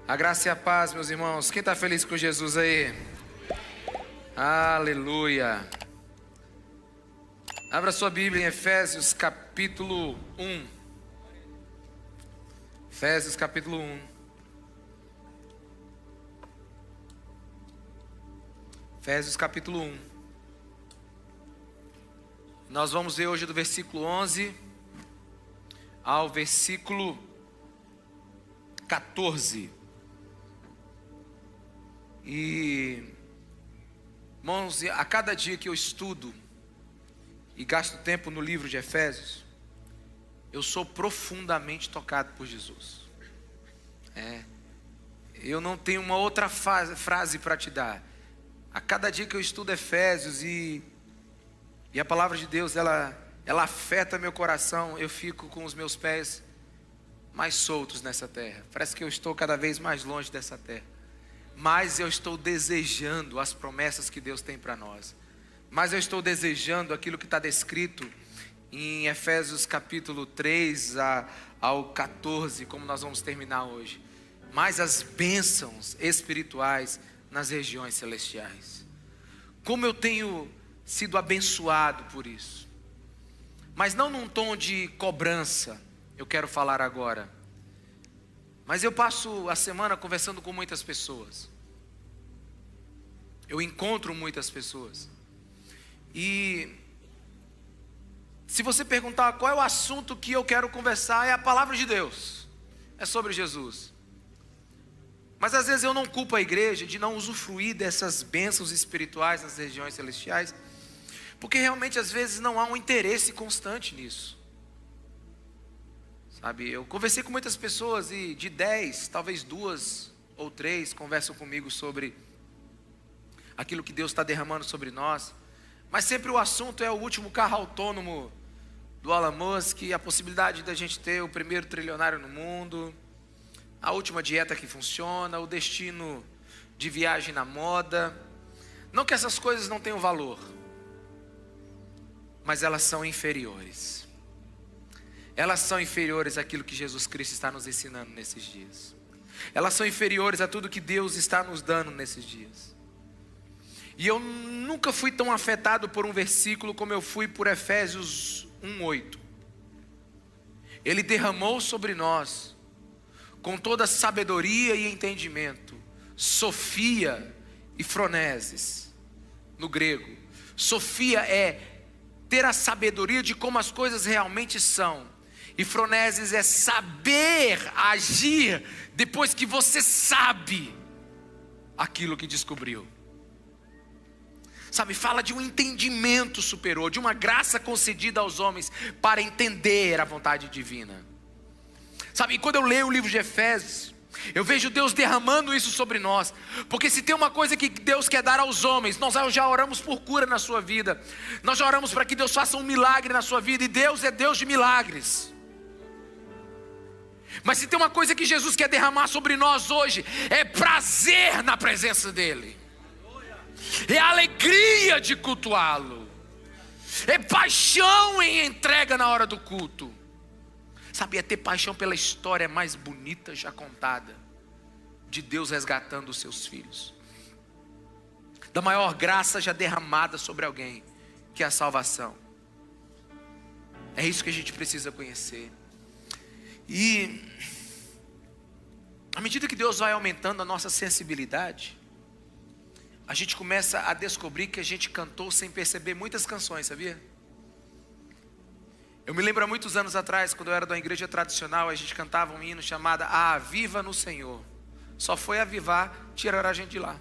A graça e a paz, meus irmãos. Quem está feliz com Jesus aí? Aleluia. Abra sua Bíblia em Efésios capítulo 1. Efésios capítulo 1. Efésios capítulo 1. Nós vamos ver hoje do versículo 11 ao versículo 14. E, irmãos, a cada dia que eu estudo e gasto tempo no livro de Efésios, eu sou profundamente tocado por Jesus. Eu não tenho uma outra frase para te dar. A cada dia que eu estudo Efésios e a palavra de Deus, ela afeta meu coração, eu fico com os meus pés mais soltos nessa terra. Parece que eu estou cada vez mais longe dessa terra. Mas eu estou desejando as promessas que Deus tem para nós. Mas eu estou desejando aquilo que está descrito em Efésios capítulo 3 ao 14, como nós vamos terminar hoje. Mas as bênçãos espirituais nas regiões celestiais. Como eu tenho sido abençoado por isso. Mas não num tom de cobrança, eu quero falar agora. Mas eu passo a semana conversando com muitas pessoas. Eu encontro muitas pessoas. E se você perguntar qual é o assunto que eu quero conversar, é a palavra de Deus. É sobre Jesus. Mas às vezes eu não culpo a igreja de não usufruir dessas bênçãos espirituais nas regiões celestiais, porque realmente às vezes não há um interesse constante nisso. Sabe, eu conversei com muitas pessoas e de 10, talvez 2 ou 3 conversam comigo sobre aquilo que Deus está derramando sobre nós. Mas sempre o assunto é o último carro autônomo do Elon Musk, a possibilidade da gente ter o primeiro trilionário no mundo, a última dieta que funciona, o destino de viagem na moda. Não que essas coisas não tenham valor, mas elas são inferiores. Elas são inferiores àquilo que Jesus Cristo está nos ensinando nesses dias. Elas são inferiores a tudo que Deus está nos dando nesses dias. E eu nunca fui tão afetado por um versículo como eu fui por Efésios 1:8. Ele derramou sobre nós, com toda sabedoria e entendimento, sofia e froneses, no grego. Sofia é ter a sabedoria de como as coisas realmente são. E froneses é saber agir depois que você sabe aquilo que descobriu. Sabe, fala de um entendimento superior, de uma graça concedida aos homens para entender a vontade divina. Sabe, quando eu leio o livro de Efésios, eu vejo Deus derramando isso sobre nós. Porque se tem uma coisa que Deus quer dar aos homens, nós já oramos por cura na sua vida. Nós já oramos para que Deus faça um milagre na sua vida. E Deus é Deus de milagres. Mas se tem uma coisa que Jesus quer derramar sobre nós hoje, é prazer na presença dEle. É alegria de cultuá-lo. É paixão em entrega na hora do culto. Sabe, é ter paixão pela história mais bonita já contada, de Deus resgatando os seus filhos, da maior graça já derramada sobre alguém, que é a salvação. É isso que a gente precisa conhecer. E à medida que Deus vai aumentando a nossa sensibilidade, a gente começa a descobrir que a gente cantou sem perceber muitas canções, sabia? Eu me lembro há muitos anos atrás, quando eu era da igreja tradicional, a gente cantava um hino chamado Aviva no Senhor. Só foi avivar, tirar a gente de lá.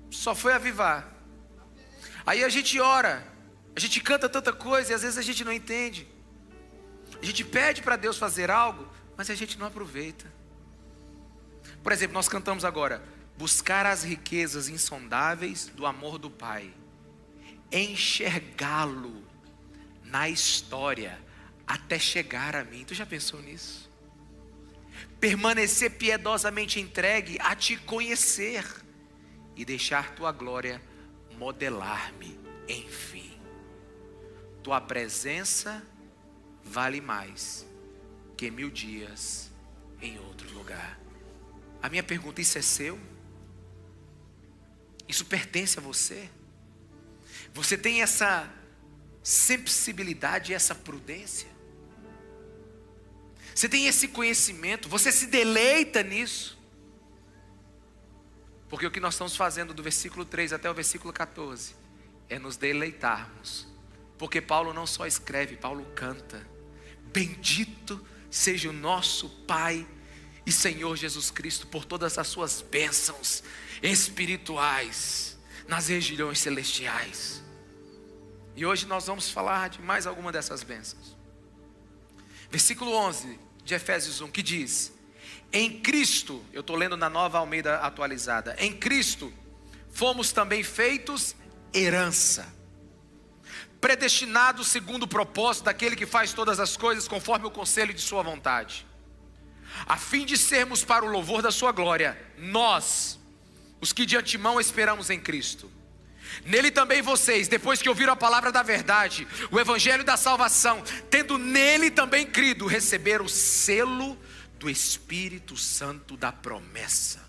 Só foi avivar. Aí a gente ora, a gente canta tanta coisa e às vezes a gente não entende. A gente pede para Deus fazer algo, mas a gente não aproveita. Por exemplo, nós cantamos agora: buscar as riquezas insondáveis do amor do Pai, enxergá-lo na história até chegar a mim. Tu já pensou nisso? Permanecer piedosamente entregue a te conhecer e deixar tua glória modelar-me, enfim. Tua presença vale mais que 1000 dias em outro lugar. A minha pergunta: isso é seu? Isso pertence a você? Você tem essa sensibilidade e essa prudência? Você tem esse conhecimento? Você se deleita nisso? Porque o que nós estamos fazendo do versículo 3 até o versículo 14 é nos deleitarmos. Porque Paulo não só escreve, Paulo canta: bendito seja o nosso Pai e Senhor Jesus Cristo por todas as suas bênçãos espirituais nas regiões celestiais. E hoje nós vamos falar de mais alguma dessas bênçãos. Versículo 11 de Efésios 1, que diz: em Cristo, eu estou lendo na Nova Almeida atualizada, em Cristo fomos também feitos herança, predestinados segundo o propósito daquele que faz todas as coisas conforme o conselho de sua vontade, a fim de sermos para o louvor da sua glória, nós, os que de antemão esperamos em Cristo. Nele também vocês, depois que ouviram a palavra da verdade, o evangelho da salvação, tendo nele também crido, receberam o selo do Espírito Santo da promessa.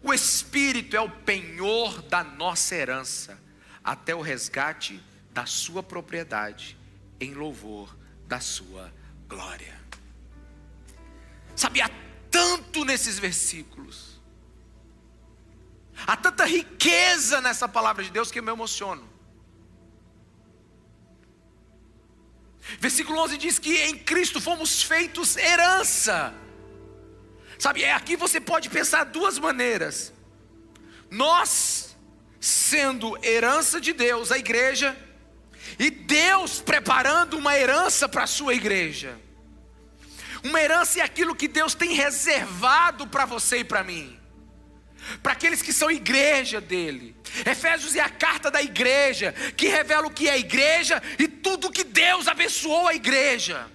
O Espírito é o penhor da nossa herança, até o resgate da sua propriedade, em louvor da sua glória. Sabe, há tanto nesses versículos, há tanta riqueza nessa palavra de Deus que eu me emociono. Versículo 11 diz que em Cristo fomos feitos herança. Sabe, aqui você pode pensar duas maneiras. Nós sendo herança de Deus, a igreja, e Deus preparando uma herança para a sua igreja. Uma herança é aquilo que Deus tem reservado para você e para mim, para aqueles que são igreja dele. Efésios é a carta da igreja, que revela o que é a igreja e tudo que Deus abençoou a igreja.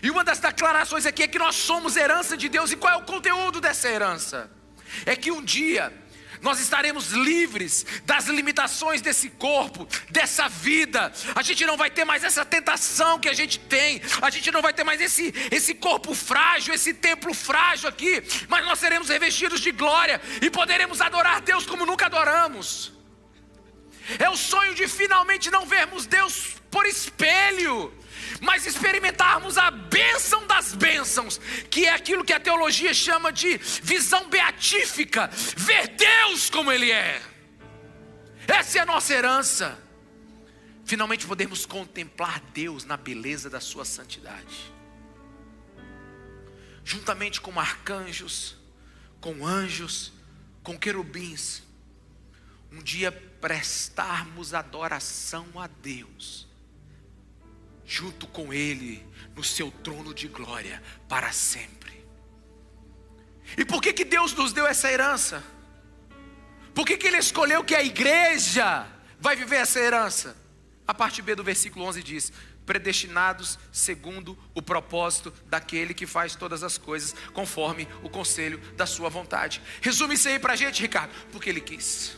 E uma das declarações aqui é que nós somos herança de Deus. E qual é o conteúdo dessa herança? É que um dia nós estaremos livres das limitações desse corpo, dessa vida. A gente não vai ter mais essa tentação que a gente tem. A gente não vai ter mais esse corpo frágil, esse templo frágil aqui. Mas nós seremos revestidos de glória e poderemos adorar Deus como nunca adoramos. É o sonho de finalmente não vermos Deus por espelho, mas experimentarmos a bênção das bênçãos, que é aquilo que a teologia chama de visão beatífica, ver Deus como Ele é. Essa é a nossa herança. Finalmente podemos contemplar Deus na beleza da sua santidade, juntamente com arcanjos, com anjos, com querubins. Um dia prestarmos adoração a Deus, junto com Ele, no seu trono de glória, para sempre. E por que Deus nos deu essa herança? Por que Ele escolheu que a igreja vai viver essa herança? A parte B do versículo 11 diz: predestinados segundo o propósito daquele que faz todas as coisas, conforme o conselho da sua vontade. Resume isso aí pra gente, Ricardo. Porque Ele quis.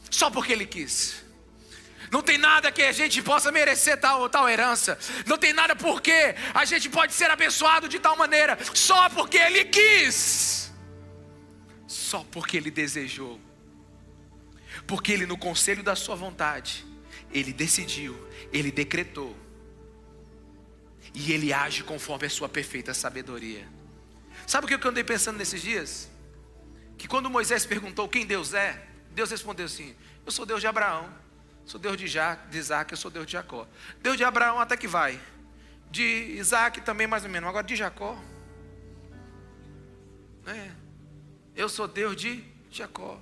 Só porque Ele quis. Não tem nada que a gente possa merecer tal herança. Não tem nada porque a gente pode ser abençoado de tal maneira. Só porque Ele quis. Só porque Ele desejou. Porque Ele, no conselho da sua vontade, Ele decidiu, Ele decretou. E Ele age conforme a sua perfeita sabedoria. Sabe o que eu andei pensando nesses dias? Que quando Moisés perguntou quem Deus é, Deus respondeu assim: eu sou Deus de Abraão, sou Deus de Isaac, eu sou Deus de Jacó. Deus de Abraão até que vai, de Isaac também mais ou menos, agora de Jacó, eu sou Deus de Jacó.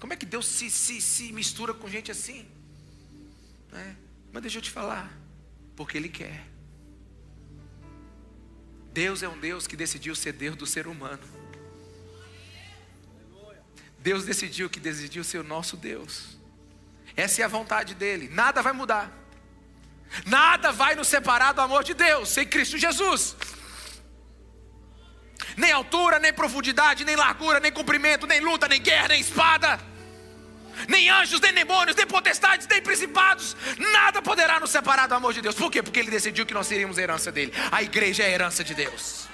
Como é que Deus se mistura com gente assim? Mas deixa eu te falar, porque Ele quer. Deus é um Deus que decidiu ser Deus do ser humano. Deus decidiu ser o nosso Deus. Essa é a vontade dEle. Nada vai mudar. Nada vai nos separar do amor de Deus em Cristo Jesus. Nem altura, nem profundidade, nem largura, nem comprimento, nem luta, nem guerra, nem espada. nem anjos, nem demônios, nem potestades, nem principados, nada poderá nos separar do amor de Deus. Por quê? Porque Ele decidiu que nós seríamos a herança dEle. A igreja é a herança de Deus.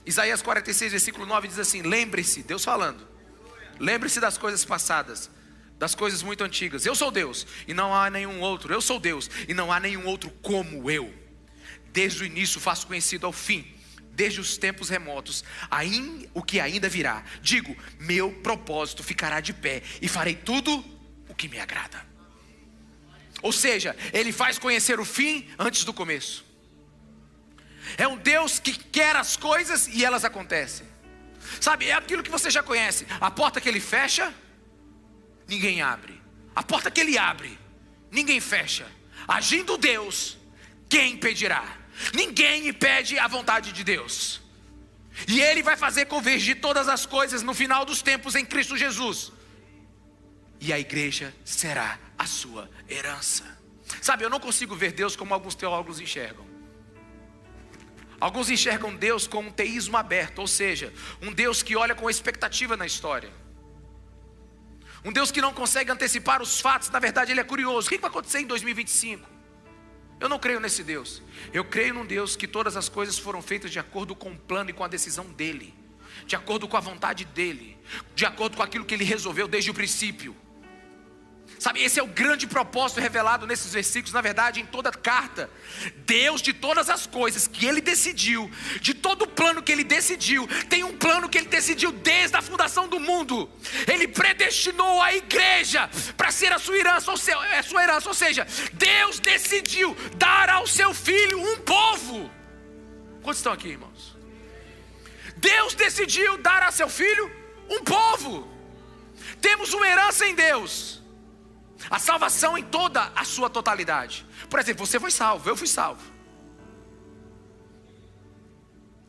Isaías 46, versículo 9 diz assim: lembre-se, Deus falando, lembre-se das coisas passadas, das coisas muito antigas. Eu sou Deus e não há nenhum outro. Eu sou Deus e não há nenhum outro como eu. Desde o início faço conhecido ao fim, desde os tempos remotos, o que ainda virá. Digo, meu propósito ficará de pé e farei tudo o que me agrada. Ou seja, Ele faz conhecer o fim antes do começo. É um Deus que quer as coisas e elas acontecem. Sabe, é aquilo que você já conhece. A porta que Ele fecha, ninguém abre. A porta que Ele abre, ninguém fecha. Agindo Deus, quem impedirá? Ninguém impede a vontade de Deus. E Ele vai fazer convergir todas as coisas no final dos tempos em Cristo Jesus. E a igreja será a sua herança. Sabe, eu não consigo ver Deus como alguns teólogos enxergam. Alguns enxergam Deus como um teísmo aberto, ou seja, um Deus que olha com expectativa na história. Um Deus que não consegue antecipar os fatos. Na verdade Ele é curioso. O que vai acontecer em 2025? Eu não creio nesse Deus. Eu creio num Deus que todas as coisas foram feitas de acordo com o plano e com a decisão dEle, de acordo com a vontade dEle, de acordo com aquilo que Ele resolveu desde o princípio. Sabe, esse é o grande propósito revelado nesses versículos. Na verdade, em toda a carta, Deus, de todas as coisas que Ele decidiu, de todo o plano que Ele decidiu, tem um plano que Ele decidiu desde a fundação do mundo. Ele predestinou a igreja para ser a sua herança, ou seja, Deus decidiu dar ao seu filho um povo. Quantos estão aqui, irmãos? Deus decidiu dar a seu filho um povo. Temos uma herança em Deus. A salvação em toda a sua totalidade. Por exemplo, você foi salvo, eu fui salvo.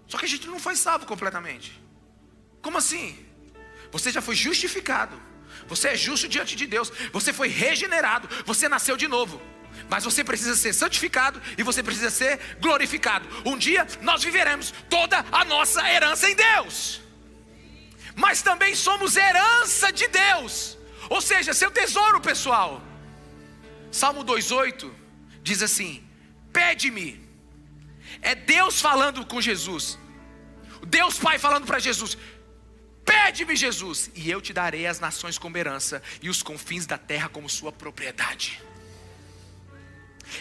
Só que a gente não foi salvo completamente. Como assim? Você já foi justificado. Você é justo diante de Deus. Você foi regenerado. Você nasceu de novo. Mas você precisa ser santificado e você precisa ser glorificado. Um dia nós viveremos toda a nossa herança em Deus. Mas também somos herança de Deus. Ou seja, seu tesouro pessoal. Salmo 2:8 diz assim: pede-me. É Deus falando com Jesus. Deus Pai falando para Jesus: pede-me, Jesus, e eu te darei as nações como herança e os confins da terra como sua propriedade.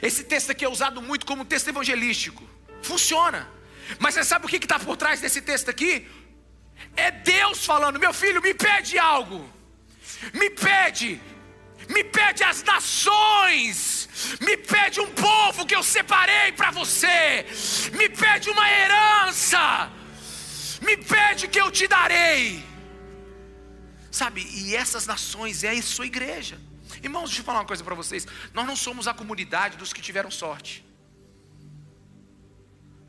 Esse texto aqui é usado muito como texto evangelístico. Funciona. Mas você sabe o que está por trás desse texto aqui? É Deus falando: meu filho, me pede algo. Me pede as nações, me pede um povo que eu separei para você, me pede uma herança, me pede que eu te darei. Sabe, e essas nações é a sua igreja. Irmãos, deixa eu falar uma coisa para vocês. Nós não somos a comunidade dos que tiveram sorte.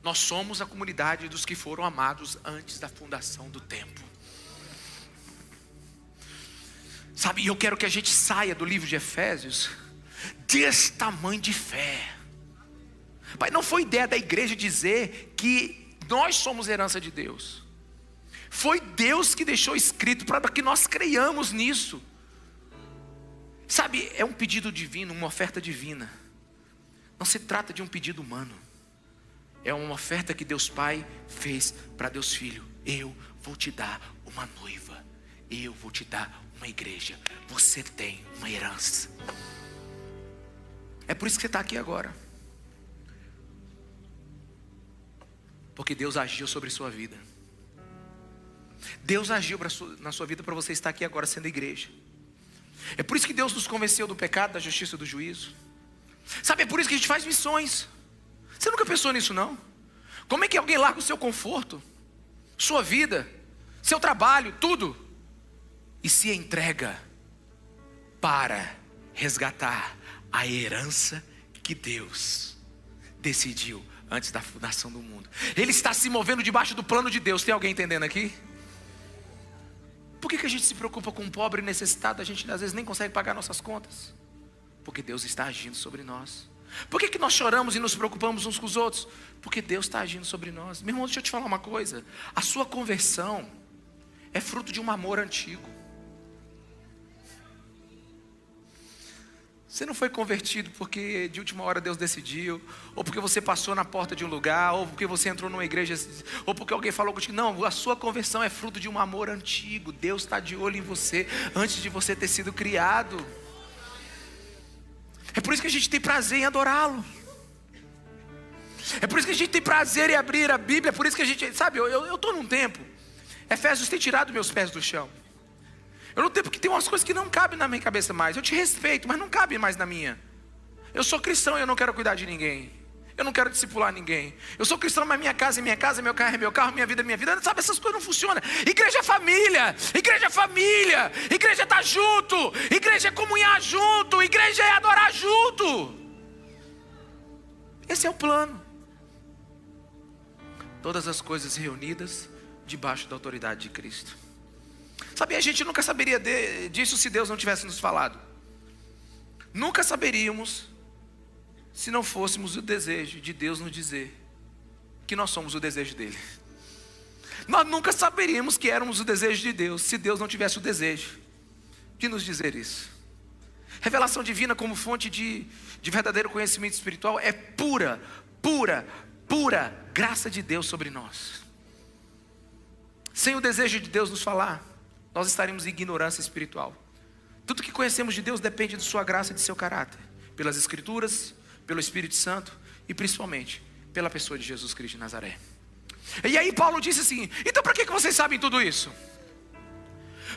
Nós somos a comunidade dos que foram amados antes da fundação do tempo. Sabe, eu quero que a gente saia do livro de Efésios desse tamanho de fé. Pai, não foi ideia da igreja dizer que nós somos herança de Deus. Foi Deus que deixou escrito para que nós creiamos nisso. Sabe, é um pedido divino, uma oferta divina. Não se trata de um pedido humano. É uma oferta que Deus Pai fez para Deus Filho. Eu vou te dar uma noiva. Eu vou te dar uma igreja. Você tem uma herança. É por isso que você está aqui agora. Porque Deus agiu sobre sua vida. Deus agiu na sua vida para você estar aqui agora sendo igreja. É por isso que Deus nos convenceu do pecado, da justiça e do juízo. Sabe, é por isso que a gente faz missões. Você nunca pensou nisso, não? Como é que alguém larga o seu conforto, sua vida, seu trabalho, tudo, e se entrega para resgatar a herança que Deus decidiu antes da fundação do mundo? Ele está se movendo debaixo do plano de Deus. Tem alguém entendendo aqui? Por que a gente se preocupa com o pobre e necessitado? A gente às vezes nem consegue pagar nossas contas. Porque Deus está agindo sobre nós. Por que nós choramos e nos preocupamos uns com os outros? Porque Deus está agindo sobre nós. Meu irmão, deixa eu te falar uma coisa. A sua conversão é fruto de um amor antigo. Você não foi convertido porque de última hora Deus decidiu, ou porque você passou na porta de um lugar, ou porque você entrou numa igreja, ou porque alguém falou contigo. Não, a sua conversão é fruto de um amor antigo. Deus está de olho em você antes de você ter sido criado. É por isso que a gente tem prazer em adorá-lo. É por isso que a gente tem prazer em abrir a Bíblia. É por isso que a gente, sabe, eu estou num tempo, Efésios tem tirado meus pés do chão. Eu não tenho, porque tem umas coisas que não cabem na minha cabeça mais. Eu te respeito, mas não cabe mais na minha. Eu sou cristão e eu não quero cuidar de ninguém. Eu não quero discipular ninguém. Eu sou cristão, mas minha casa é minha casa, meu carro é meu carro, minha vida é minha vida. Sabe, essas coisas não funcionam. Igreja é família. Igreja é família. Igreja é estar junto. Igreja é comunhar junto. Igreja é adorar junto. Esse é o plano. Todas as coisas reunidas debaixo da autoridade de Cristo. Sabe, a gente nunca saberia disso se Deus não tivesse nos falado. Nunca saberíamos se não fôssemos o desejo de Deus nos dizer que nós somos o desejo dele. Nós nunca saberíamos que éramos o desejo de Deus se Deus não tivesse o desejo de nos dizer isso. Revelação divina como fonte de verdadeiro conhecimento espiritual é pura graça de Deus sobre nós. Sem o desejo de Deus nos falar, nós estaremos em ignorância espiritual. Tudo que conhecemos de Deus depende de sua graça e de seu caráter, pelas Escrituras, pelo Espírito Santo e principalmente pela pessoa de Jesus Cristo de Nazaré. E aí Paulo disse assim: então para que vocês sabem tudo isso?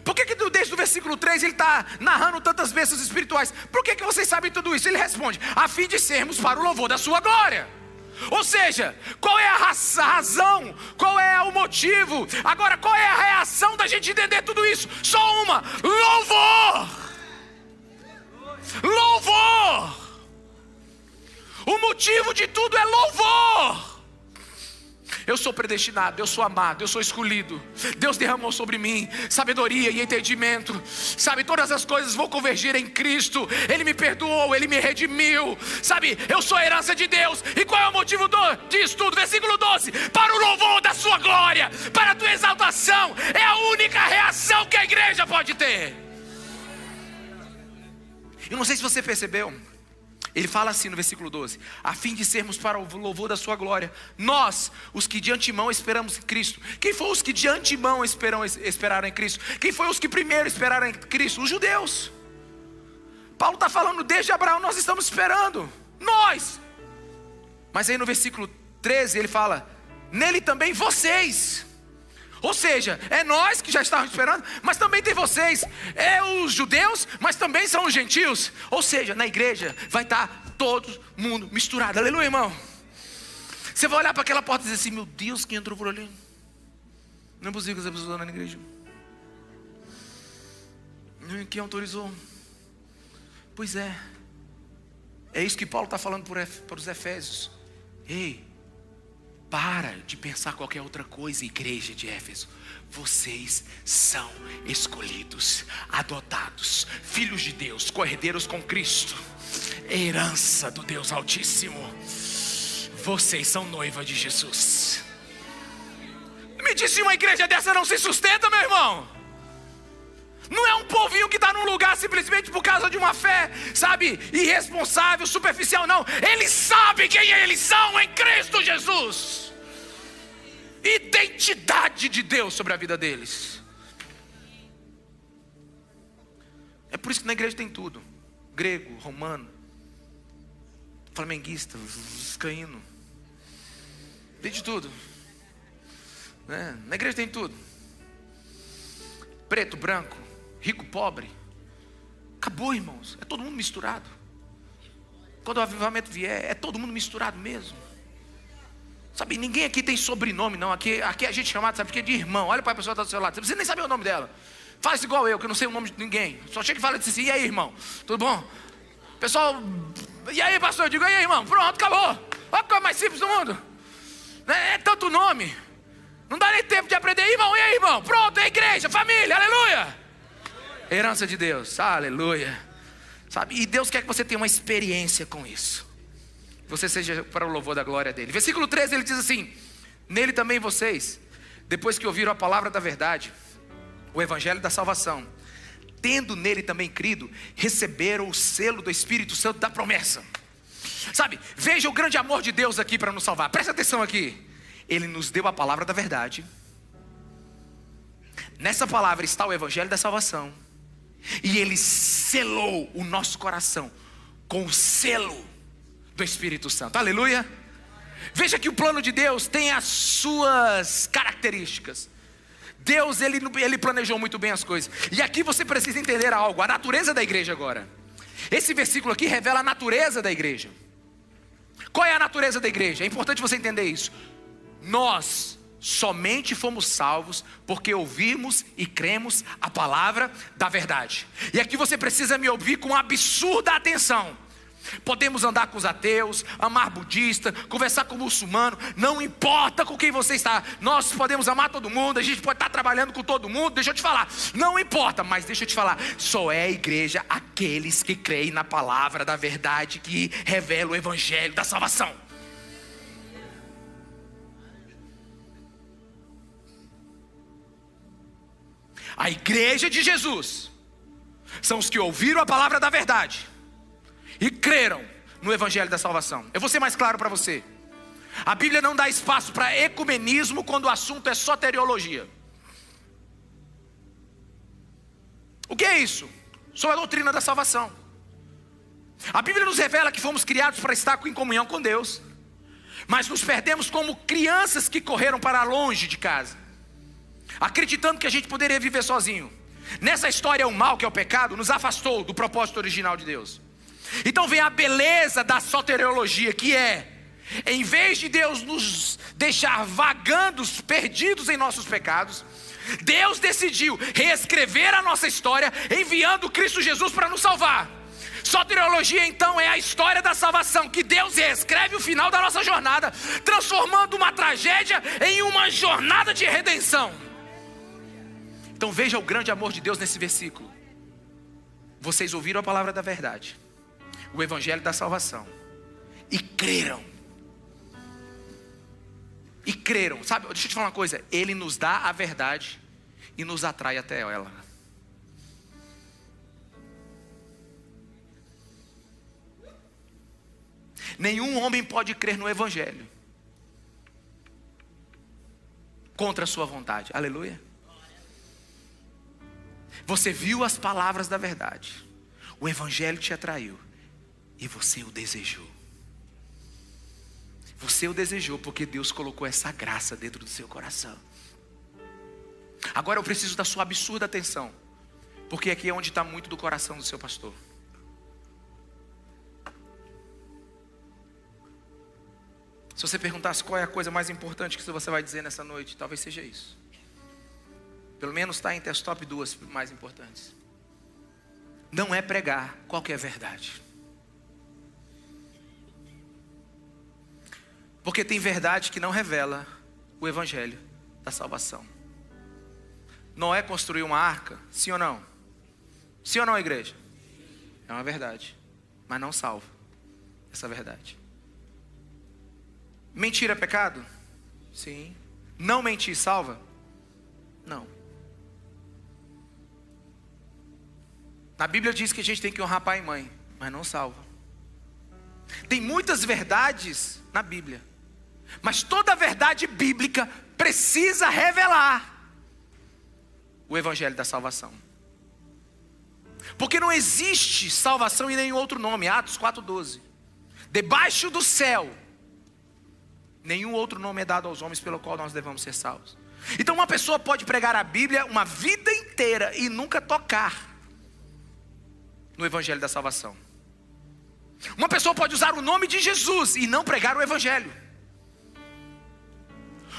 Por que desde o versículo 3 ele está narrando tantas bênçãos espirituais? Por que vocês sabem tudo isso? Ele responde: a fim de sermos para o louvor da sua glória. Ou seja, qual é a razão? Qual é o motivo? Agora, qual é a reação da gente entender tudo isso? Só uma: louvor! Louvor! O motivo de tudo é louvor. Eu sou predestinado, eu sou amado, eu sou escolhido. Deus derramou sobre mim sabedoria e entendimento. Sabe, todas as coisas vão convergir em Cristo. Ele me perdoou, Ele me redimiu. Sabe, eu sou a herança de Deus. E qual é o motivo disso tudo? Versículo 12: para o louvor da sua glória, para a tua exaltação. É a única reação que a igreja pode ter. Eu não sei se você percebeu, ele fala assim no versículo 12: a fim de sermos para o louvor da sua glória, nós, os que de antemão esperamos em Cristo. Quem foi os que de antemão esperaram em Cristo? Quem foi os que primeiro esperaram em Cristo? Os judeus. Paulo está falando, desde Abraão nós estamos esperando, nós. Mas aí no versículo 13 ele fala: nele também vocês. Ou seja, é nós que já estávamos esperando, mas também tem vocês. É os judeus, mas também são os gentios. Ou seja, na igreja vai estar todo mundo misturado. Aleluia, irmão. Você vai olhar para aquela porta e dizer assim: meu Deus, quem entrou por ali? Não é possível que você pessoa na igreja. Quem autorizou? Pois é. É isso que Paulo está falando para os Efésios. Ei, para de pensar qualquer outra coisa, igreja de Éfeso. Vocês são escolhidos, adotados, filhos de Deus, co-herdeiros com Cristo, herança do Deus Altíssimo. Vocês são noiva de Jesus. Me diz se uma igreja dessa não se sustenta, meu irmão. Não é um povinho que está num lugar simplesmente por causa de uma fé, sabe, irresponsável, superficial, não. Eles sabem quem eles são em Cristo Jesus. Identidade de Deus sobre a vida deles. É por isso que na igreja tem tudo: grego, romano, flamenguista, vascaíno, tem de tudo, né? Na igreja tem tudo: preto, branco, rico, pobre. Acabou, irmãos. É todo mundo misturado. Quando o avivamento vier, é todo mundo misturado mesmo. Sabe, ninguém aqui tem sobrenome, não. Aqui a gente é chamado, sabe por quê? De irmão. Olha para a pessoa que está do seu lado. Você precisa nem saber o nome dela. Faz igual eu, que eu não sei o nome de ninguém. Só chega e fala assim: e aí, irmão? Tudo bom? Pessoal, e aí, pastor? Eu digo: e aí, irmão? Pronto, acabou. Olha a coisa mais simples do mundo. É tanto nome. Não dá nem tempo de aprender. Irmão, e aí, irmão? Pronto, é igreja, família, aleluia. Herança de Deus, aleluia. Sabe, e Deus quer que você tenha uma experiência com isso. Você seja para o louvor da glória dele. Versículo 13 ele diz assim: nele também vocês, depois que ouviram a palavra da verdade, o evangelho da salvação, tendo nele também crido, receberam o selo do Espírito Santo da promessa. Sabe, veja o grande amor de Deus aqui para nos salvar. Presta atenção aqui. Ele nos deu a palavra da verdade. Nessa palavra está o evangelho da salvação. E Ele selou o nosso coração com o selo do Espírito Santo. Aleluia. Veja que o plano de Deus tem as suas características. Deus, ele planejou muito bem as coisas. E aqui você precisa entender algo. A natureza da igreja agora. Esse versículo aqui revela a natureza da igreja. Qual é a natureza da igreja? É importante você entender isso. Nós somente fomos salvos porque ouvimos e cremos a palavra da verdade. E aqui você precisa me ouvir com absurda atenção. Podemos andar com os ateus, amar budista, conversar com muçulmano, não importa com quem você está. Nós podemos amar todo mundo, a gente pode estar trabalhando com todo mundo. Deixa eu te falar, não importa, mas deixa eu te falar, só é igreja aqueles que creem na palavra da verdade, que revela o evangelho da salvação. A igreja de Jesus são os que ouviram a palavra da verdade e creram no evangelho da salvação. Eu vou ser mais claro para você. A Bíblia não dá espaço para ecumenismo quando o assunto é soteriologia. O que é isso? Só a doutrina da salvação. A Bíblia nos revela que fomos criados para estar em comunhão com Deus, mas nos perdemos como crianças que correram para longe de casa, acreditando que a gente poderia viver sozinho. Nessa história, o mal, que é o pecado, nos afastou do propósito original de Deus. Então vem a beleza da soteriologia, que é, em vez de Deus nos deixar vagando, perdidos em nossos pecados, Deus decidiu reescrever a nossa história, enviando Cristo Jesus para nos salvar. Soteriologia então é a história da salvação, que Deus reescreve o final da nossa jornada, transformando uma tragédia em uma jornada de redenção. Então veja o grande amor de Deus nesse versículo. Vocês ouviram a palavra da verdade, o evangelho da salvação, e creram. E creram. Sabe, deixa eu te falar uma coisa. Ele nos dá a verdade e nos atrai até ela. Nenhum homem pode crer no evangelho contra a sua vontade. Aleluia. Você viu as palavras da verdade, o evangelho te atraiu e você o desejou. Você o desejou porque Deus colocou essa graça dentro do seu coração. Agora eu preciso da sua absurda atenção, porque aqui é onde está muito do coração do seu pastor. Se você perguntasse qual é a coisa mais importante que você vai dizer nessa noite, talvez seja isso. Pelo menos está entre as top 2 mais importantes. Não é pregar qualquer verdade. Porque tem verdade que não revela o evangelho da salvação. Noé construiu uma arca, sim ou não? Sim ou não, igreja? É uma verdade, mas não salva essa verdade. Mentir é pecado? Sim. Não mentir salva? Não. A Bíblia diz que a gente tem que honrar pai e mãe, mas não salva. Tem muitas verdades na Bíblia, mas toda verdade bíblica precisa revelar o evangelho da salvação. Porque não existe salvação em nenhum outro nome. Atos 4:12. Debaixo do céu nenhum outro nome é dado aos homens pelo qual nós devemos ser salvos. Então uma pessoa pode pregar a Bíblia uma vida inteira e nunca tocar no evangelho da salvação. Uma pessoa pode usar o nome de Jesus e não pregar o evangelho.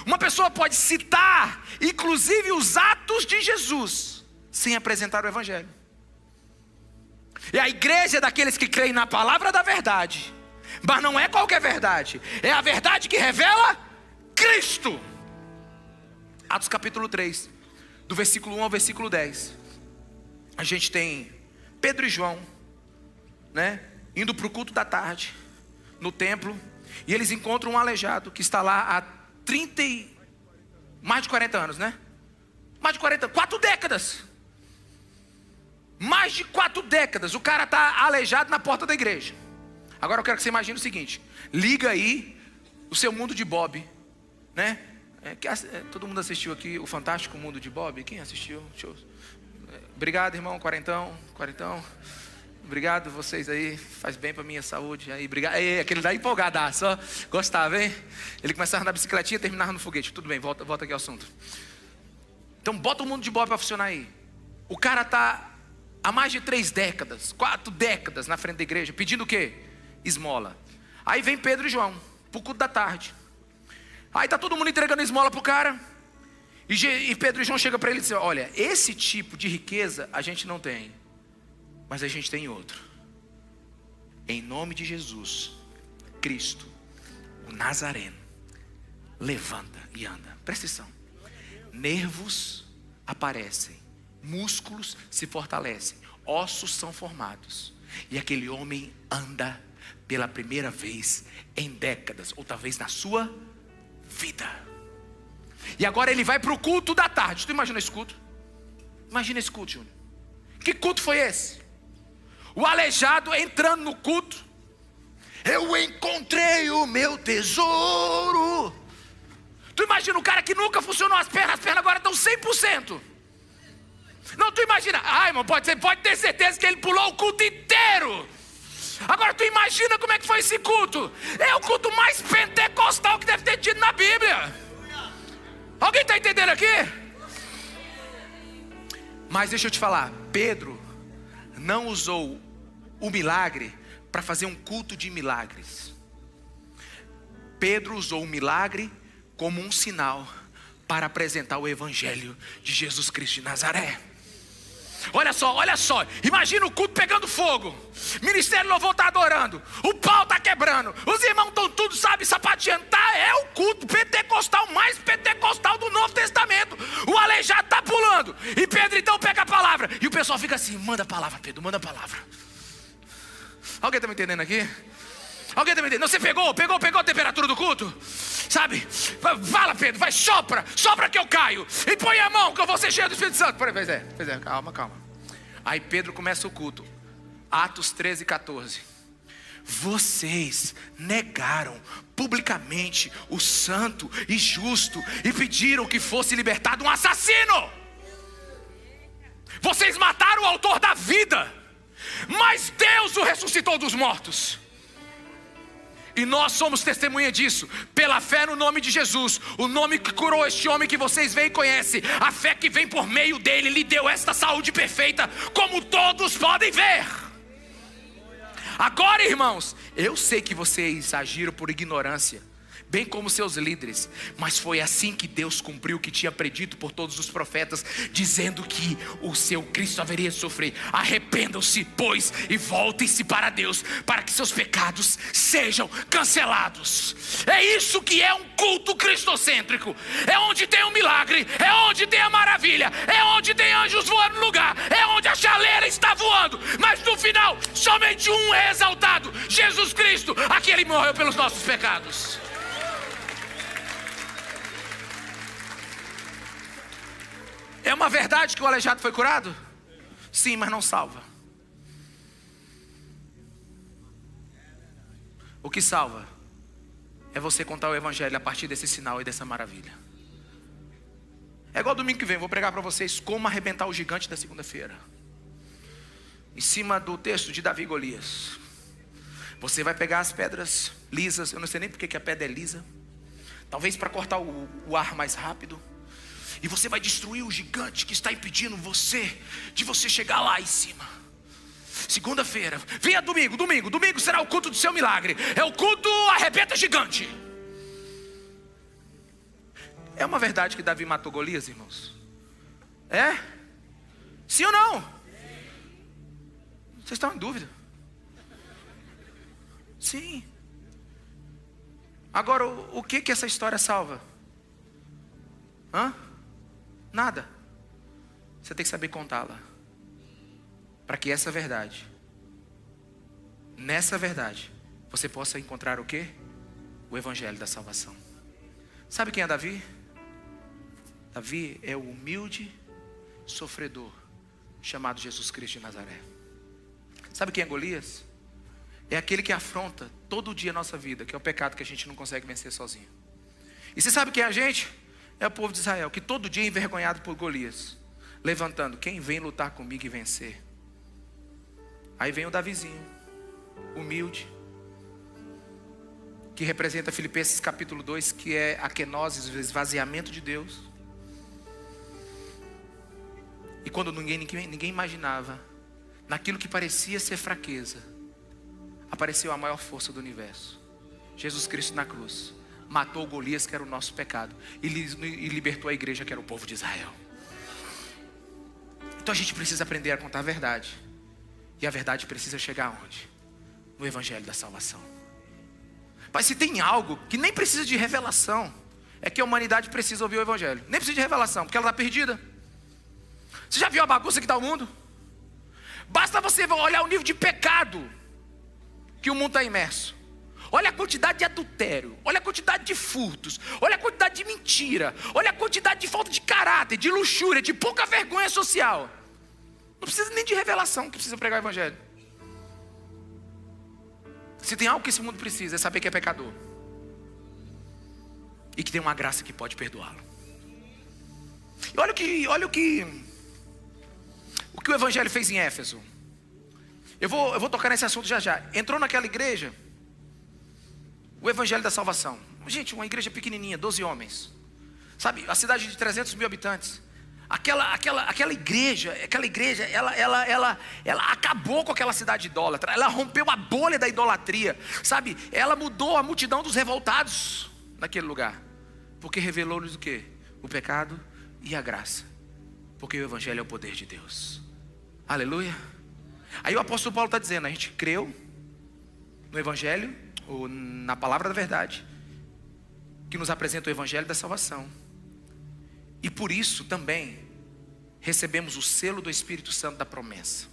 Uma pessoa pode citar inclusive os atos de Jesus sem apresentar o evangelho. E a igreja é daqueles que creem na palavra da verdade, mas não é qualquer verdade, é a verdade que revela Cristo. Atos capítulo 3, do versículo 1 ao versículo 10. A gente tem Pedro e João, indo para o culto da tarde, no templo, e eles encontram um aleijado que está lá há mais de 40 anos, Mais de 40, 4 décadas. Mais de 4 décadas, o cara está aleijado na porta da igreja. Agora eu quero que você imagine o seguinte: liga aí o seu mundo de Bob, né? Todo mundo assistiu aqui o Fantástico Mundo de Bob? Quem assistiu? Obrigado, irmão, quarentão. Obrigado vocês aí, faz bem pra minha saúde. Aí, obrigado. Aquele daí empolgadaço, ó. Gostava, hein? Ele começava a andar na bicicletinha e terminava no foguete. Tudo bem, volta aqui ao assunto. Então bota o mundo de Bob para funcionar aí. O cara tá há mais de 3 décadas, 4 décadas na frente da igreja, pedindo o quê? Esmola. Aí vem Pedro e João, pro culto da tarde. Aí tá todo mundo entregando esmola pro cara. E Pedro e João chegam para ele e dizem: olha, esse tipo de riqueza a gente não tem, mas a gente tem outro. Em nome de Jesus Cristo, o Nazareno, levanta e anda. Presta atenção. Nervos aparecem, músculos se fortalecem, ossos são formados, e aquele homem anda pela primeira vez em décadas, ou talvez na sua vida. E agora ele vai para o culto da tarde. Tu imagina esse culto? Imagina esse culto, Júnior. Que culto foi esse? O aleijado entrando no culto. Eu encontrei o meu tesouro. Tu imagina o cara que nunca funcionou as pernas agora estão 100%. Não, tu imagina, irmão, pode ter certeza que ele pulou o culto inteiro. Agora tu imagina como é que foi esse culto. É o culto mais pentecostal que deve ter tido na Bíblia. Alguém está entendendo aqui? Mas deixa eu te falar, Pedro não usou o milagre para fazer um culto de milagres. Pedro usou o milagre como um sinal para apresentar o evangelho de Jesus Cristo de Nazaré. Olha só, imagina o culto pegando fogo, ministério louvor está adorando, o pau está quebrando, os irmãos estão tudo, sapateando. É o culto pentecostal, mais pentecostal do Novo Testamento. O aleijado está pulando, e Pedro então pega a palavra, e o pessoal fica assim: manda a palavra, Pedro, manda a palavra. Alguém está me entendendo aqui? Alguém está me entendendo? Você pegou a temperatura do culto? Sabe? Fala, Pedro, vai, sopra que eu caio. E põe a mão que eu vou ser cheio do Espírito Santo. Pois é, calma. Aí Pedro começa o culto. Atos 13:14. Vocês negaram publicamente o santo e justo e pediram que fosse libertado um assassino. Vocês mataram o autor da vida, mas Deus o ressuscitou dos mortos. E nós somos testemunha disso, pela fé no nome de Jesus, o nome que curou este homem que vocês veem e conhecem. A fé que vem por meio dele lhe deu esta saúde perfeita, como todos podem ver. Agora, irmãos, eu sei que vocês agiram por ignorância, bem como seus líderes, mas foi assim que Deus cumpriu o que tinha predito por todos os profetas, dizendo que o seu Cristo haveria de sofrer. Arrependam-se, pois, e voltem-se para Deus, para que seus pecados sejam cancelados. É isso que é um culto cristocêntrico. É onde tem um milagre, é onde tem a maravilha, é onde tem anjos voando no lugar, é onde a chaleira está voando, mas no final somente um é exaltado: Jesus Cristo, aquele que morreu pelos nossos pecados. É uma verdade que o aleijado foi curado? Sim, mas não salva. O que salva é você contar o evangelho a partir desse sinal e dessa maravilha. É igual domingo que vem, vou pregar para vocês como arrebentar o gigante da segunda-feira, em cima do texto de Davi e Golias. Você vai pegar as pedras lisas, eu não sei nem porque que a pedra é lisa, talvez para cortar o ar mais rápido. E você vai destruir o gigante que está impedindo você de você chegar lá em cima. Segunda-feira, venha domingo será o culto do seu milagre. É o culto arrebenta gigante. É uma verdade que Davi matou Golias, irmãos? É? Sim ou não? Vocês estão em dúvida? Sim. Agora, o que essa história salva? Nada. Você tem que saber contá-la, para que essa verdade, nessa verdade, você possa encontrar o quê? O evangelho da salvação. Sabe quem é Davi? Davi é o humilde sofredor chamado Jesus Cristo de Nazaré. Sabe quem é Golias? É aquele que afronta todo dia a nossa vida, que é o pecado que a gente não consegue vencer sozinho. E você sabe quem é a gente? É o povo de Israel, que todo dia é envergonhado por Golias, levantando: quem vem lutar comigo e vencer? Aí vem o Davizinho, humilde, que representa Filipenses capítulo 2, que é a kenosis, o esvaziamento de Deus. E quando ninguém imaginava, naquilo que parecia ser fraqueza, apareceu a maior força do universo. Jesus Cristo na cruz matou Golias, que era o nosso pecado, e libertou a igreja, que era o povo de Israel. Então a gente precisa aprender a contar a verdade. E a verdade precisa chegar aonde? No Evangelho da salvação. Mas se tem algo que nem precisa de revelação, é que a humanidade precisa ouvir o Evangelho. Nem precisa de revelação, porque ela está perdida. Você já viu a bagunça que está o mundo? Basta você olhar o nível de pecado que o mundo está imerso. Olha a quantidade de adultério, olha a quantidade de furtos, olha a quantidade de mentira, olha a quantidade de falta de caráter, de luxúria, de pouca vergonha social. Não precisa nem de revelação que precisa pregar o Evangelho. Se tem algo que esse mundo precisa, é saber que é pecador e que tem uma graça que pode perdoá-lo. E olha o que o Evangelho fez em Éfeso. Eu vou tocar nesse assunto já já. Entrou naquela igreja o Evangelho da salvação. Gente, uma igreja pequenininha, 12 homens. Sabe, a cidade de 300 mil habitantes. Aquela igreja, ela acabou com aquela cidade idólatra. Ela rompeu a bolha da idolatria. Sabe, ela mudou a multidão dos revoltados naquele lugar. Porque revelou-lhes o quê? O pecado e a graça. Porque o Evangelho é o poder de Deus. Aleluia. Aí o apóstolo Paulo está dizendo: a gente creu no Evangelho, ou na palavra da verdade, que nos apresenta o Evangelho da salvação. E por isso também recebemos o selo do Espírito Santo da promessa.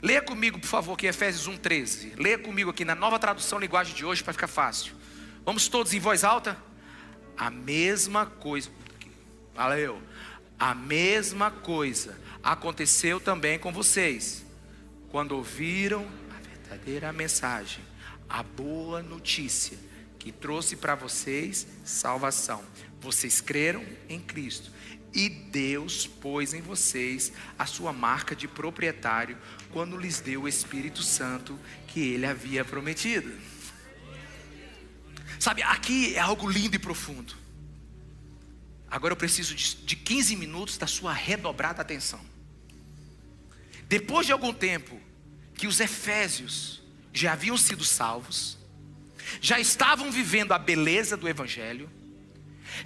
Leia comigo, por favor, aqui Efésios 1:13. Leia comigo aqui na nova tradução linguagem de hoje, para ficar fácil. Vamos todos em voz alta? A mesma coisa. Valeu. A mesma coisa aconteceu também com vocês, quando ouviram a verdadeira mensagem, a boa notícia que trouxe para vocês salvação. Vocês creram em Cristo e Deus pôs em vocês a sua marca de proprietário quando lhes deu o Espírito Santo que Ele havia prometido. Sabe, aqui é algo lindo e profundo. Agora eu preciso de 15 minutos da sua redobrada atenção. Depois de algum tempo que os efésios já haviam sido salvos, já estavam vivendo a beleza do Evangelho,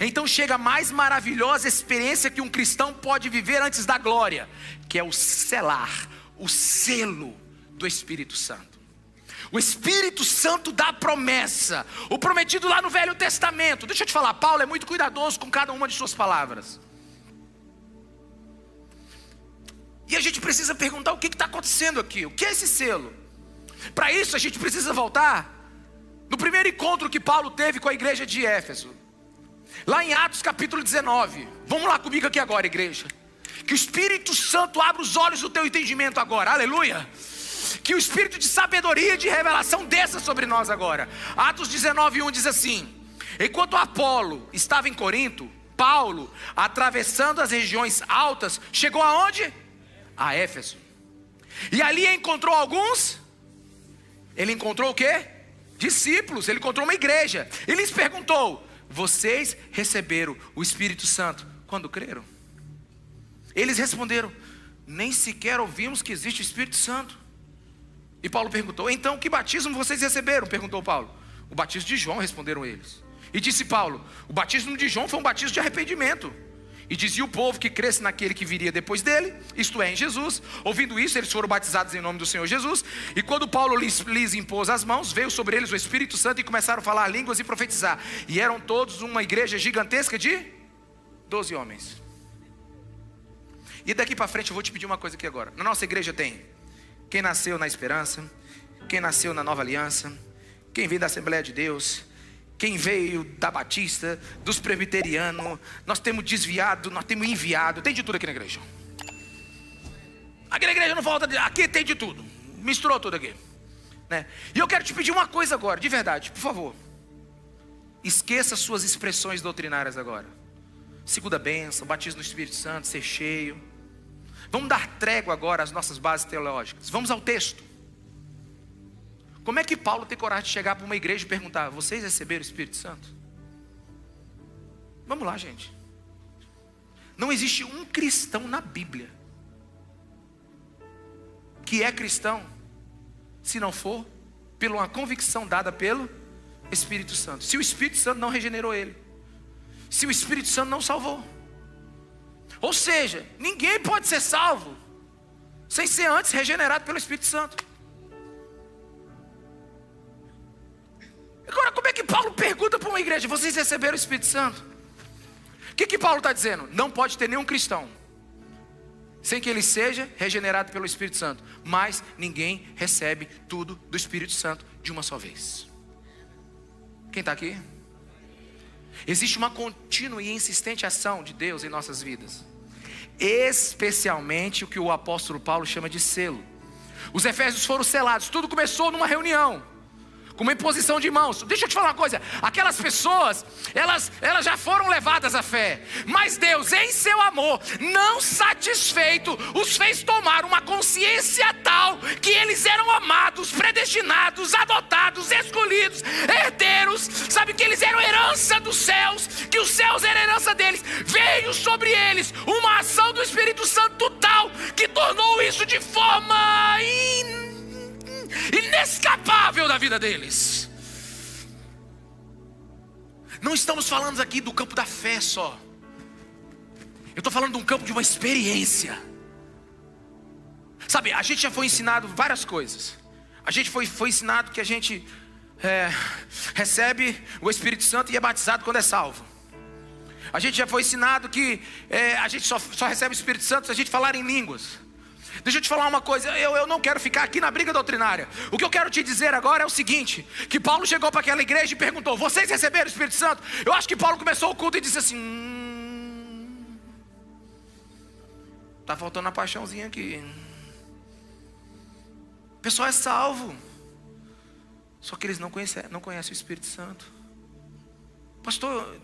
então chega a mais maravilhosa experiência que um cristão pode viver antes da glória, que é o selar, o selo do Espírito Santo. O Espírito Santo da promessa, o prometido lá no Velho Testamento. Deixa eu te falar, Paulo é muito cuidadoso com cada uma de suas palavras. E a gente precisa perguntar o que está acontecendo aqui. O que é esse selo? Para isso a gente precisa voltar no primeiro encontro que Paulo teve com a igreja de Éfeso, lá em Atos capítulo 19. Vamos lá comigo aqui agora, igreja. Que o Espírito Santo abra os olhos do teu entendimento agora, aleluia. Que o Espírito de sabedoria e de revelação desça sobre nós agora. Atos 19:1 diz assim: enquanto Apolo estava em Corinto, Paulo, atravessando as regiões altas, chegou aonde? A Éfeso. E ali encontrou alguns. Ele encontrou o quê? Discípulos. Ele encontrou uma igreja. E lhes perguntou: vocês receberam o Espírito Santo quando creram? Eles responderam: nem sequer ouvimos que existe o Espírito Santo. E Paulo perguntou: então que batismo vocês receberam? Perguntou Paulo. O batismo de João, responderam eles. E disse Paulo: o batismo de João foi um batismo de arrependimento. E dizia o povo que cresce naquele que viria depois dele, isto é, em Jesus. Ouvindo isso, eles foram batizados em nome do Senhor Jesus. E quando Paulo lhes impôs as mãos, veio sobre eles o Espírito Santo e começaram a falar línguas e profetizar. E eram todos uma igreja gigantesca de 12 homens. E daqui para frente eu vou te pedir uma coisa aqui agora. Na nossa igreja tem quem nasceu na esperança, quem nasceu na nova aliança, quem veio da Assembleia de Deus, quem veio da Batista, dos presbiterianos. Nós temos desviado, nós temos enviado, tem de tudo aqui na igreja. Aqui na igreja não falta, aqui tem de tudo. Misturou tudo aqui, né? E eu quero te pedir uma coisa agora, de verdade, por favor. Esqueça suas expressões doutrinárias agora. Segunda bênção, batismo no Espírito Santo, ser cheio. Vamos dar trégua agora às nossas bases teológicas. Vamos ao texto. Como é que Paulo tem coragem de chegar para uma igreja e perguntar: vocês receberam o Espírito Santo? Vamos lá, gente. Não existe um cristão na Bíblia que é cristão se não for por uma convicção dada pelo Espírito Santo. Se o Espírito Santo não regenerou ele, se o Espírito Santo não salvou. Ou seja, ninguém pode ser salvo sem ser antes regenerado pelo Espírito Santo. Agora, como é que Paulo pergunta para uma igreja: vocês receberam o Espírito Santo? O que Paulo está dizendo? Não pode ter nenhum cristão sem que ele seja regenerado pelo Espírito Santo. Mas ninguém recebe tudo do Espírito Santo de uma só vez. Quem está aqui? Existe uma contínua e insistente ação de Deus em nossas vidas. Especialmente o que o apóstolo Paulo chama de selo. Os Efésios foram selados. Tudo começou numa reunião, com uma imposição de mãos. Deixa eu te falar uma coisa. Aquelas pessoas, elas já foram levadas à fé. Mas Deus, em seu amor, não satisfeito, os fez tomar uma consciência tal que eles eram amados, predestinados, adotados, escolhidos, herdeiros. Sabe, que eles eram herança dos céus, que os céus eram herança deles. Veio sobre eles uma ação do Espírito Santo tal que tornou isso de forma inescapável da vida deles. Não estamos falando aqui do campo da fé só. Eu estou falando de um campo de uma experiência. Sabe, a gente já foi ensinado várias coisas. A gente foi ensinado que a gente recebe o Espírito Santo e é batizado quando é salvo. A gente já foi ensinado que a gente só recebe o Espírito Santo se a gente falar em línguas. Deixa eu te falar uma coisa, eu não quero ficar aqui na briga doutrinária. O que eu quero te dizer agora é o seguinte: que Paulo chegou para aquela igreja e perguntou: vocês receberam o Espírito Santo? Eu acho que Paulo começou o culto e disse assim: tá faltando uma paixãozinha aqui. O pessoal é salvo, só que eles não conhecem o Espírito Santo. Pastor,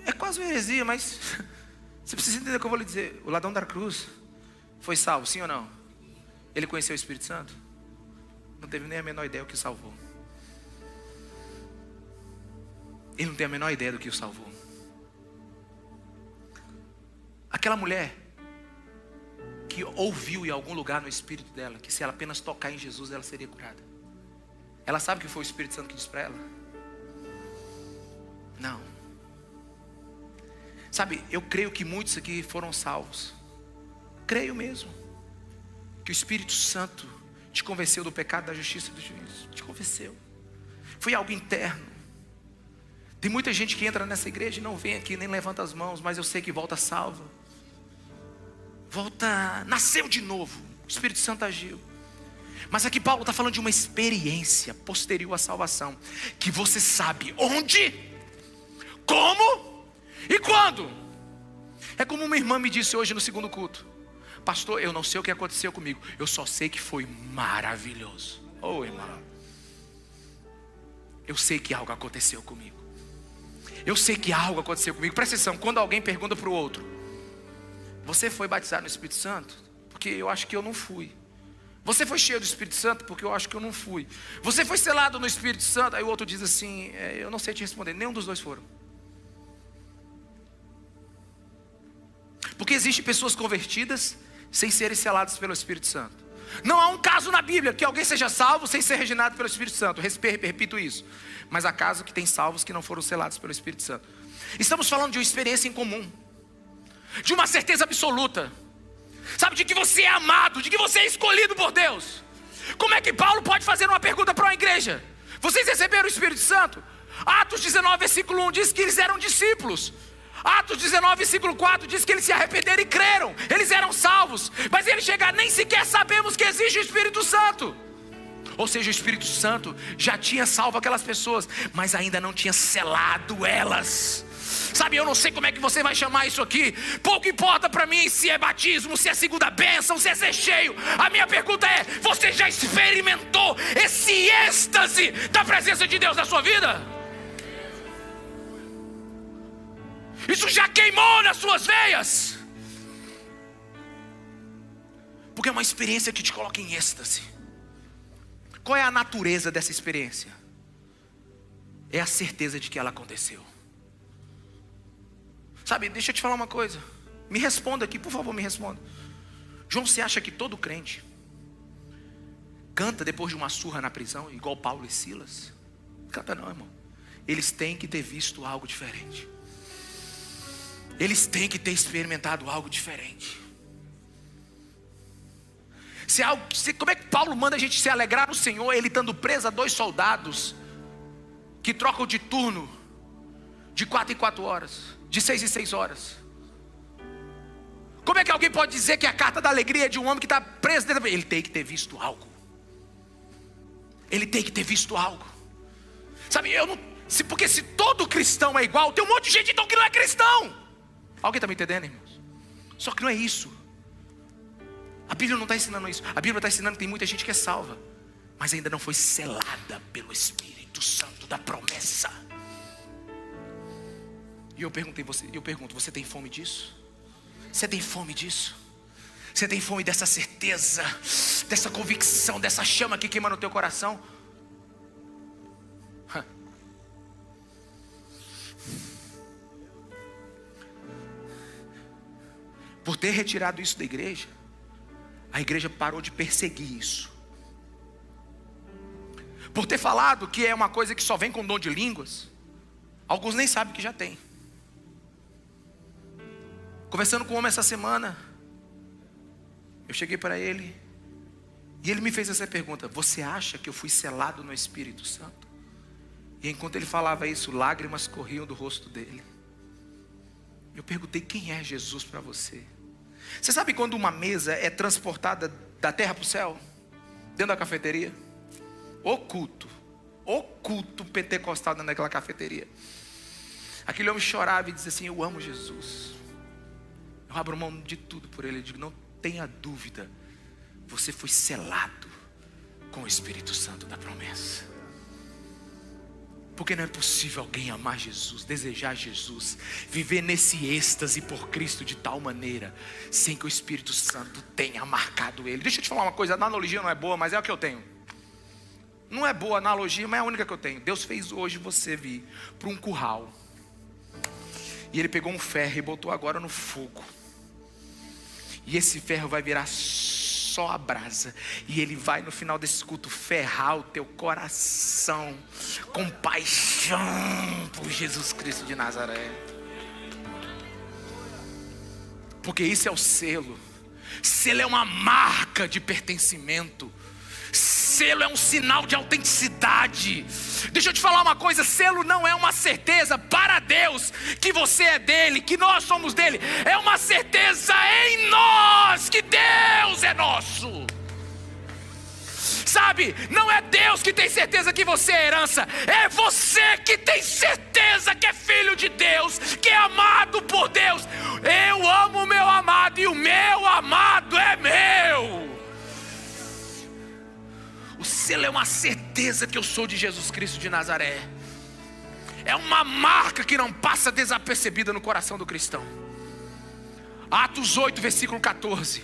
é quase uma heresia, mas você precisa entender o que eu vou lhe dizer. O ladrão da cruz foi salvo, sim ou não? Ele conheceu o Espírito Santo? Não teve nem a menor ideia do que o salvou. Ele não tem a menor ideia do que o salvou. Aquela mulher que ouviu em algum lugar no espírito dela que se ela apenas tocar em Jesus ela seria curada. Ela sabe que foi o Espírito Santo que disse para ela? Não. Sabe, eu creio que muitos aqui foram salvos. Creio mesmo que o Espírito Santo te convenceu do pecado, da justiça e do juízo. Te convenceu. Foi algo interno. Tem muita gente que entra nessa igreja e não vem aqui, nem levanta as mãos, mas eu sei que volta salva. Volta, nasceu de novo. O Espírito Santo agiu. Mas aqui Paulo está falando de uma experiência posterior à salvação, que você sabe onde, como e quando. É como uma irmã me disse hoje no segundo culto: pastor, eu não sei o que aconteceu comigo, eu só sei que foi maravilhoso. Oh, irmão, eu sei que algo aconteceu comigo. Eu sei que algo aconteceu comigo. Presta atenção, quando alguém pergunta para o outro: você foi batizado no Espírito Santo? Porque eu acho que eu não fui. Você foi cheio do Espírito Santo? Porque eu acho que eu não fui. Você foi selado no Espírito Santo? Aí o outro diz assim: eu não sei te responder. Nenhum dos dois foram. Porque existem pessoas convertidas sem serem seladas pelo Espírito Santo. Não há um caso na Bíblia que alguém seja salvo sem ser regenerado pelo Espírito Santo. Repito isso. Mas há casos que tem salvos que não foram selados pelo Espírito Santo. Estamos falando de uma experiência em comum, de uma certeza absoluta, sabe, de que você é amado, de que você é escolhido por Deus. Como é que Paulo pode fazer uma pergunta para uma igreja: vocês receberam o Espírito Santo? Atos 19, versículo 1 diz que eles eram discípulos. Atos 19, versículo 4 diz que eles se arrependeram e creram. Eles eram salvos. Mas ele chega: nem sequer sabemos que existe o Espírito Santo. Ou seja, o Espírito Santo já tinha salvo aquelas pessoas, mas ainda não tinha selado elas. Sabe, eu não sei como é que você vai chamar isso aqui. Pouco importa para mim se é batismo, se é segunda bênção, se é ser cheio. A minha pergunta é: você já experimentou esse êxtase da presença de Deus na sua vida? Isso já queimou nas suas veias? Porque é uma experiência que te coloca em êxtase. Qual é a natureza dessa experiência? É a certeza de que ela aconteceu. Sabe, deixa eu te falar uma coisa. Me responda aqui, por favor, me responda. João, você acha que todo crente canta depois de uma surra na prisão, igual Paulo e Silas? Canta não, irmão. Eles têm que ter visto algo diferente. Eles têm que ter experimentado algo diferente. Como é que Paulo manda a gente se alegrar no Senhor, ele estando preso a 2 soldados que trocam de turno de 4 em 4 horas, de 6 em 6 horas? Como é que alguém pode dizer que a carta da alegria é de um homem que está preso dentro? Ele tem que ter visto algo. Ele tem que ter visto algo. Sabe, porque se todo cristão é igual, tem um monte de gente então que não é cristão. Alguém está me entendendo, irmãos? Só que não é isso. A Bíblia não está ensinando isso. A Bíblia está ensinando que tem muita gente que é salva, mas ainda não foi selada pelo Espírito Santo da promessa. E eu pergunto, você tem fome disso? Você tem fome disso? Você tem fome dessa certeza, dessa convicção, dessa chama que queima no teu coração? Por ter retirado isso da igreja, a igreja parou de perseguir isso. Por ter falado que é uma coisa que só vem com dom de línguas, alguns nem sabem que já tem. Conversando com um homem essa semana, eu cheguei para ele e ele me fez essa pergunta: você acha que eu fui selado no Espírito Santo? E enquanto ele falava isso, lágrimas corriam do rosto dele. Eu perguntei: quem é Jesus para você? Você sabe quando uma mesa é transportada da terra para o céu? Dentro da cafeteria? O culto pentecostal dentro daquela cafeteria. Aquele homem chorava e dizia assim: eu amo Jesus, eu abro mão de tudo por ele. Eu digo: não tenha dúvida, você foi selado com o Espírito Santo da promessa. Porque não é possível alguém amar Jesus, desejar Jesus, viver nesse êxtase por Cristo de tal maneira, sem que o Espírito Santo tenha marcado ele. Deixa eu te falar uma coisa, a analogia não é boa, mas é o que eu tenho. Não é boa a analogia, mas é a única que eu tenho. Deus fez hoje você vir para um curral, e Ele pegou um ferro e botou agora no fogo, e esse ferro vai virar só a brasa, e Ele vai no final desse culto ferrar o teu coração com paixão por Jesus Cristo de Nazaré. Porque isso é o selo. Selo é uma marca de pertencimento. Selo é um sinal de autenticidade. Deixa eu te falar uma coisa: selo não é uma certeza para Deus que você é dele, que nós somos dele. É uma certeza em nós que Deus é nosso. Sabe, não é Deus que tem certeza que você é herança, é você que tem certeza que é filho de Deus, que é amado por Deus. Eu amo o meu amado e o meu amado é meu. O selo é uma certeza que eu sou de Jesus Cristo de Nazaré. É uma marca que não passa desapercebida no coração do cristão. Atos 8, versículo 14.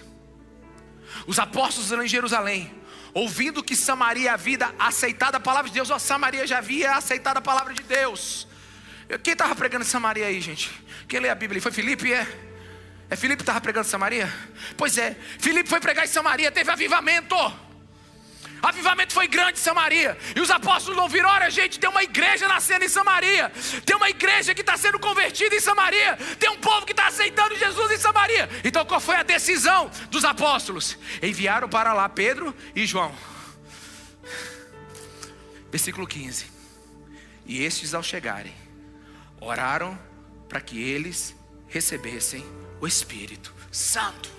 Os apóstolos em Jerusalém, ouvindo que Samaria havia aceitado a palavra de Deus. Samaria já havia aceitado a palavra de Deus. Quem estava pregando em Samaria aí, gente? Quem lê a Bíblia? Foi Filipe? É Filipe que estava pregando em Samaria? Pois é, Filipe foi pregar em Samaria, teve avivamento. Avivamento foi grande em Samaria. E os apóstolos não viram: olha, gente, tem uma igreja nascendo em Samaria, tem uma igreja que está sendo convertida em Samaria, tem um povo que está aceitando Jesus em Samaria. Então qual foi a decisão dos apóstolos? Enviaram para lá Pedro e João. Versículo 15. E estes, ao chegarem, oraram para que eles recebessem o Espírito Santo,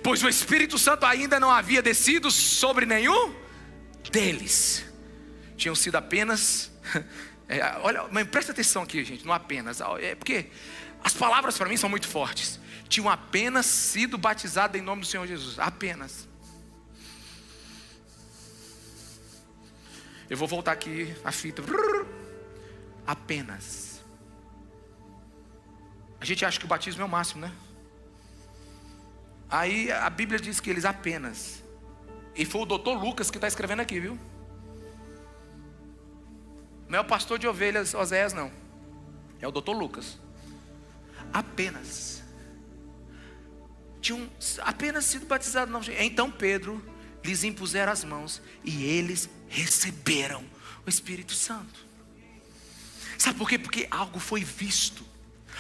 pois o Espírito Santo ainda não havia descido sobre nenhum deles. Tinham sido apenas Olha, mas presta atenção aqui, gente, não apenas. É porque as palavras para mim são muito fortes. Tinham apenas sido batizados em nome do Senhor Jesus. Apenas. Eu vou voltar aqui a fita. Apenas. A gente acha que o batismo é o máximo, né? Aí a Bíblia diz que eles apenas. E foi o doutor Lucas que está escrevendo aqui, viu? Não é o pastor de ovelhas Oséias, não. É o doutor Lucas. Apenas. Tinham apenas sido batizados. Não. Então Pedro lhes impuseram as mãos e eles receberam o Espírito Santo. Sabe por quê? Porque algo foi visto.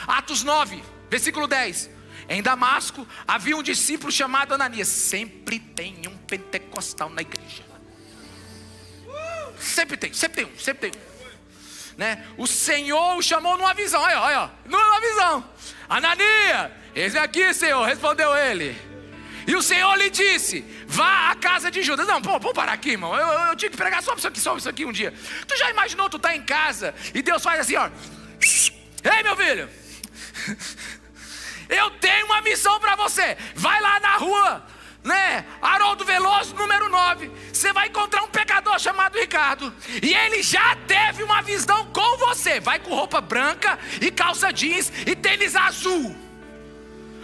Atos 9, versículo 10. Em Damasco havia um discípulo chamado Ananias. Sempre tem um pentecostal na igreja. Sempre tem um. Né? O Senhor o chamou numa visão. Olha, numa visão. Ananias, eis aqui, Senhor, respondeu ele. E o Senhor lhe disse: vá à casa de Judas. Não, vamos parar aqui, irmão. Eu tinha que pregar só isso aqui um dia. Tu já imaginou, tu tá em casa e Deus faz assim, ó. Ei, meu filho, eu tenho uma missão para você. Vai lá na rua, né, Haroldo Veloso, número 9. Você vai encontrar um pecador chamado Ricardo. E ele já teve uma visão com você. Vai com roupa branca e calça jeans e tênis azul,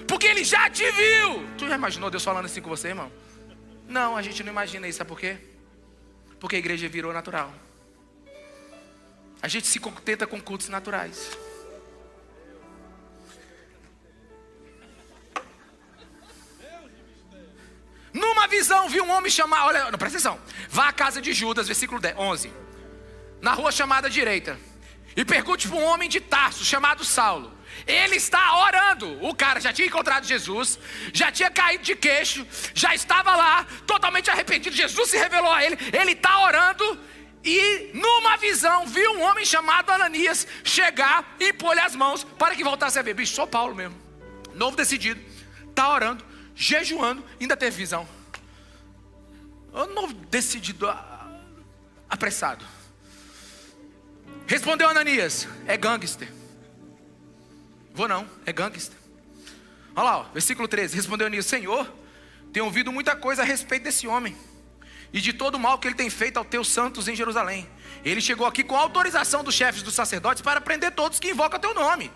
porque ele já te viu. Tu já imaginou Deus falando assim com você, irmão? Não, a gente não imagina isso. Sabe por quê? Porque a igreja virou natural. A gente se contenta com cultos naturais. Numa visão, viu um homem chamar. Olha, não, presta atenção. Vá à casa de Judas, versículo 11. Na rua chamada direita. E pergunte para um homem de Tarso, chamado Saulo. Ele está orando. O cara já tinha encontrado Jesus, já tinha caído de queixo, já estava lá, totalmente arrependido. Jesus se revelou a ele. Ele está orando. E numa visão, viu um homem chamado Ananias chegar e impor-lhe as mãos para que voltasse a ver. Bicho, sou Paulo mesmo. Novo decidido. Está orando, jejuando, ainda teve visão. Novo decidido, apressado. Respondeu Ananias: é gangster. Vou não, é gangster. Olha lá, versículo 13. Respondeu Ananias: Senhor, tenho ouvido muita coisa a respeito desse homem e de todo o mal que ele tem feito aos teus santos em Jerusalém. Ele chegou aqui com autorização dos chefes dos sacerdotes para prender todos que invocam teu nome.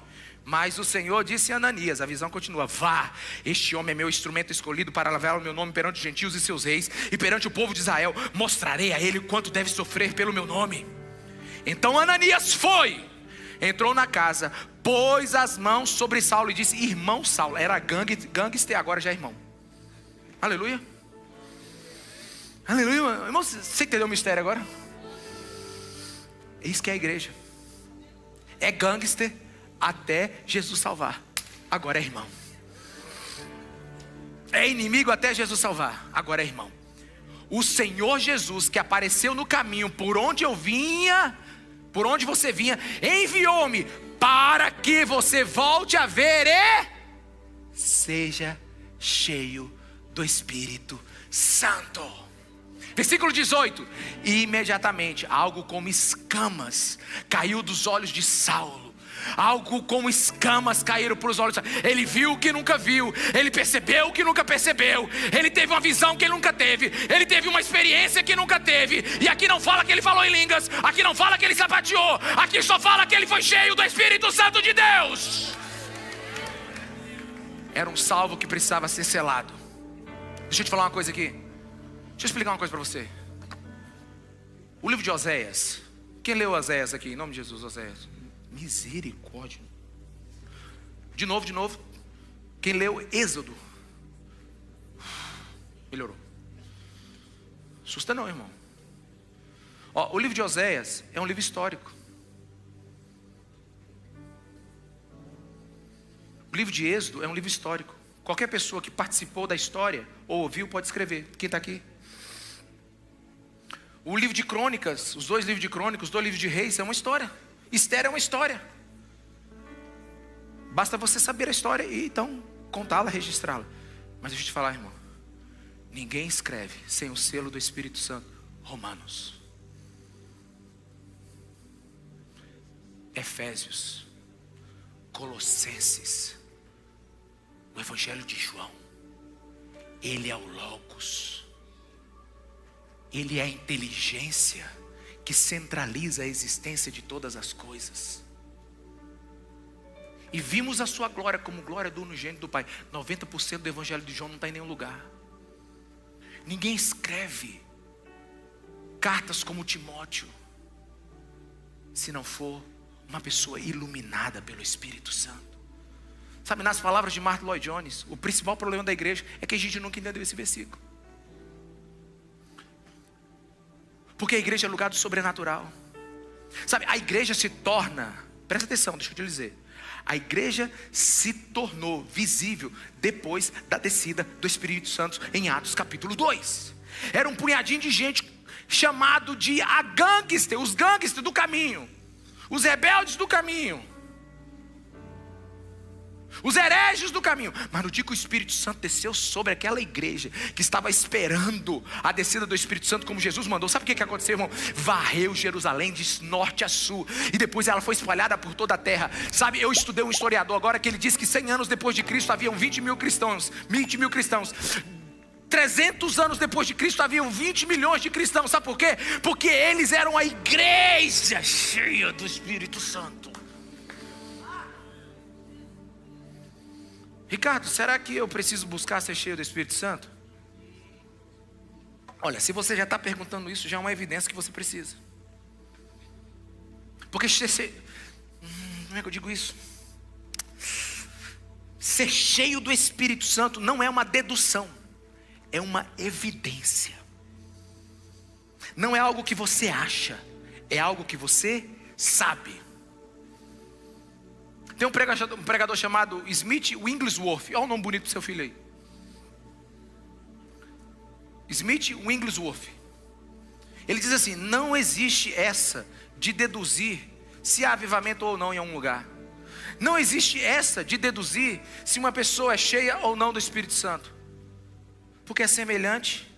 Mas o Senhor disse a Ananias, a visão continua: vá, este homem é meu instrumento escolhido para lavar o meu nome perante os gentios e seus reis, e perante o povo de Israel. Mostrarei a ele quanto deve sofrer pelo meu nome. Então Ananias foi, entrou na casa, pôs as mãos sobre Saulo e disse: irmão Saulo. Era gangster, agora já é irmão. Aleluia. Aleluia. Irmão, você entendeu o mistério agora? Isso que é a igreja. É gangster até Jesus salvar. Agora é irmão. É inimigo até Jesus salvar. Agora é irmão. O Senhor Jesus, que apareceu no caminho por onde eu vinha, por onde você vinha, enviou-me para que você volte a ver e seja cheio do Espírito Santo. Versículo 18. E imediatamente algo como escamas caiu dos olhos de Saulo. Algo como escamas caíram para os olhos. Ele viu o que nunca viu. Ele percebeu o que nunca percebeu. Ele teve uma visão que ele nunca teve. Ele teve uma experiência que nunca teve. E aqui não fala que ele falou em línguas. Aqui não fala que ele sapateou. Aqui só fala que ele foi cheio do Espírito Santo de Deus. Era um salvo que precisava ser selado. Deixa eu te falar uma coisa aqui. Deixa eu explicar uma coisa para você. O livro de Oséias. Quem leu Oséias aqui? Em nome de Jesus, Oséias. Misericórdia. De novo. Quem leu Êxodo? Melhorou. Assusta não, irmão. O livro de Oséias é um livro histórico. O livro de Êxodo é um livro histórico. Qualquer pessoa que participou da história ou ouviu pode escrever. Quem está aqui? O livro de Crônicas, os dois livros de Crônicas, os dois livros de Reis é uma história. Esther é uma história. Basta você saber a história e então contá-la, registrá-la. Mas deixa eu te falar, irmão, ninguém escreve sem o selo do Espírito Santo. Romanos. Efésios, Colossenses, o Evangelho de João. Ele é o Logos. Ele é a inteligência que centraliza a existência de todas as coisas. E vimos a sua glória como glória do unigênito do Pai. 90% do Evangelho de João não está em nenhum lugar. Ninguém escreve cartas como Timóteo se não for uma pessoa iluminada pelo Espírito Santo. Sabe, nas palavras de Martyn Lloyd-Jones, o principal problema da igreja é que a gente nunca entendeu esse versículo. Porque a igreja é lugar do sobrenatural. Sabe, a igreja se torna, presta atenção, deixa eu te dizer, a igreja se tornou visível depois da descida do Espírito Santo em Atos capítulo 2. Era um punhadinho de gente chamado de a gangster, os gangsters do caminho, os rebeldes do caminho, os hereges do caminho. Mas no dia que o Espírito Santo desceu sobre aquela igreja que estava esperando a descida do Espírito Santo como Jesus mandou, sabe o que aconteceu, irmão? Varreu Jerusalém de norte a sul, e depois ela foi espalhada por toda a terra. Sabe, eu estudei um historiador agora que ele disse que 100 anos depois de Cristo haviam 20 mil cristãos. 300 anos depois de Cristo haviam 20 milhões de cristãos. Sabe por quê? Porque eles eram a igreja cheia do Espírito Santo. Ricardo, será que eu preciso buscar ser cheio do Espírito Santo? Olha, se você já está perguntando isso, já é uma evidência que você precisa. Porque como é que eu digo isso? Ser cheio do Espírito Santo não é uma dedução, é uma evidência. Não é algo que você acha, é algo que você sabe. Tem um pregador chamado Smith Wigglesworth. Olha o nome bonito do seu filho aí. Smith Wigglesworth. Ele diz assim: não existe essa de deduzir se há avivamento ou não em algum lugar. Não existe essa de deduzir se uma pessoa é cheia ou não do Espírito Santo. Porque é semelhante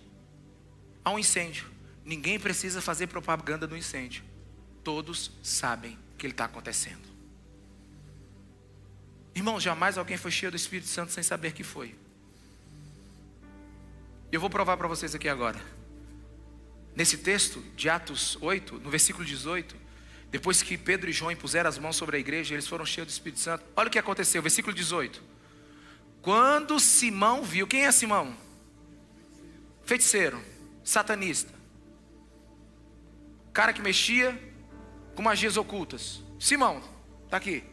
a um incêndio. Ninguém precisa fazer propaganda do incêndio. Todos sabem que ele está acontecendo. Irmão, jamais alguém foi cheio do Espírito Santo sem saber que foi. Eu vou provar para vocês aqui agora. Nesse texto de Atos 8, no versículo 18, depois que Pedro e João impuseram as mãos sobre a igreja, eles foram cheios do Espírito Santo. Olha o que aconteceu, versículo 18. Quando Simão viu, quem é Simão? Feiticeiro, satanista, cara que mexia com magias ocultas. Simão, está aqui.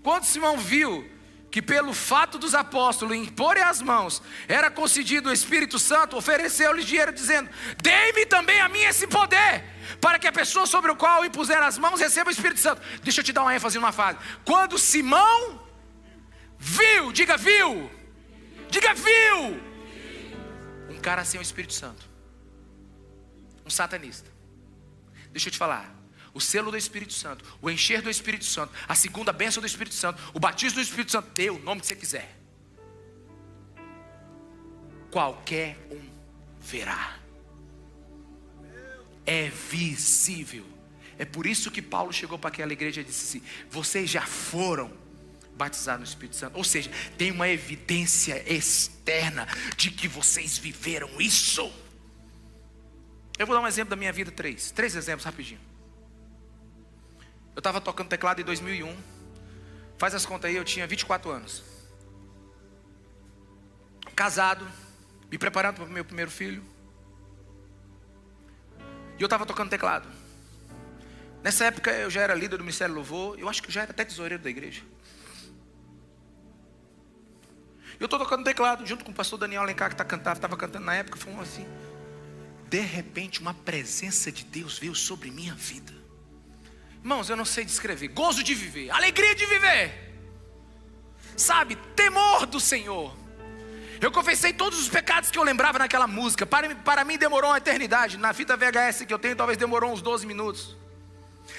Quando Simão viu que pelo fato dos apóstolos imporem as mãos era concedido o Espírito Santo, ofereceu-lhes dinheiro dizendo: dê-me também a mim esse poder, para que a pessoa sobre o qual eu impuser as mãos receba o Espírito Santo. Deixa eu te dar uma ênfase numa frase. Quando Simão viu, diga viu, um cara sem o Espírito Santo, um satanista. Deixa eu te falar. O selo do Espírito Santo, o encher do Espírito Santo, a segunda bênção do Espírito Santo, o batismo do Espírito Santo, dê o nome que você quiser, qualquer um verá. É visível. É por isso que Paulo chegou para aquela igreja e disse assim: vocês já foram batizados no Espírito Santo. Ou seja, tem uma evidência externa de que vocês viveram isso. Eu vou dar um exemplo da minha vida, três exemplos rapidinho. Eu estava tocando teclado em 2001. Faz as contas aí, eu tinha 24 anos. Casado, me preparando para o meu primeiro filho. E eu estava tocando teclado. Nessa época eu já era líder do Ministério Louvor. Eu acho que eu já era até tesoureiro da igreja. Eu estou tocando teclado junto com o pastor Daniel Alencar, que estava cantando na época. Foi assim. De repente uma presença de Deus veio sobre minha vida. Irmãos, eu não sei descrever. Gozo de viver, alegria de viver, sabe, temor do Senhor. Eu confessei todos os pecados que eu lembrava naquela música. Para mim demorou uma eternidade. Na fita VHS que eu tenho, talvez demorou uns 12 minutos.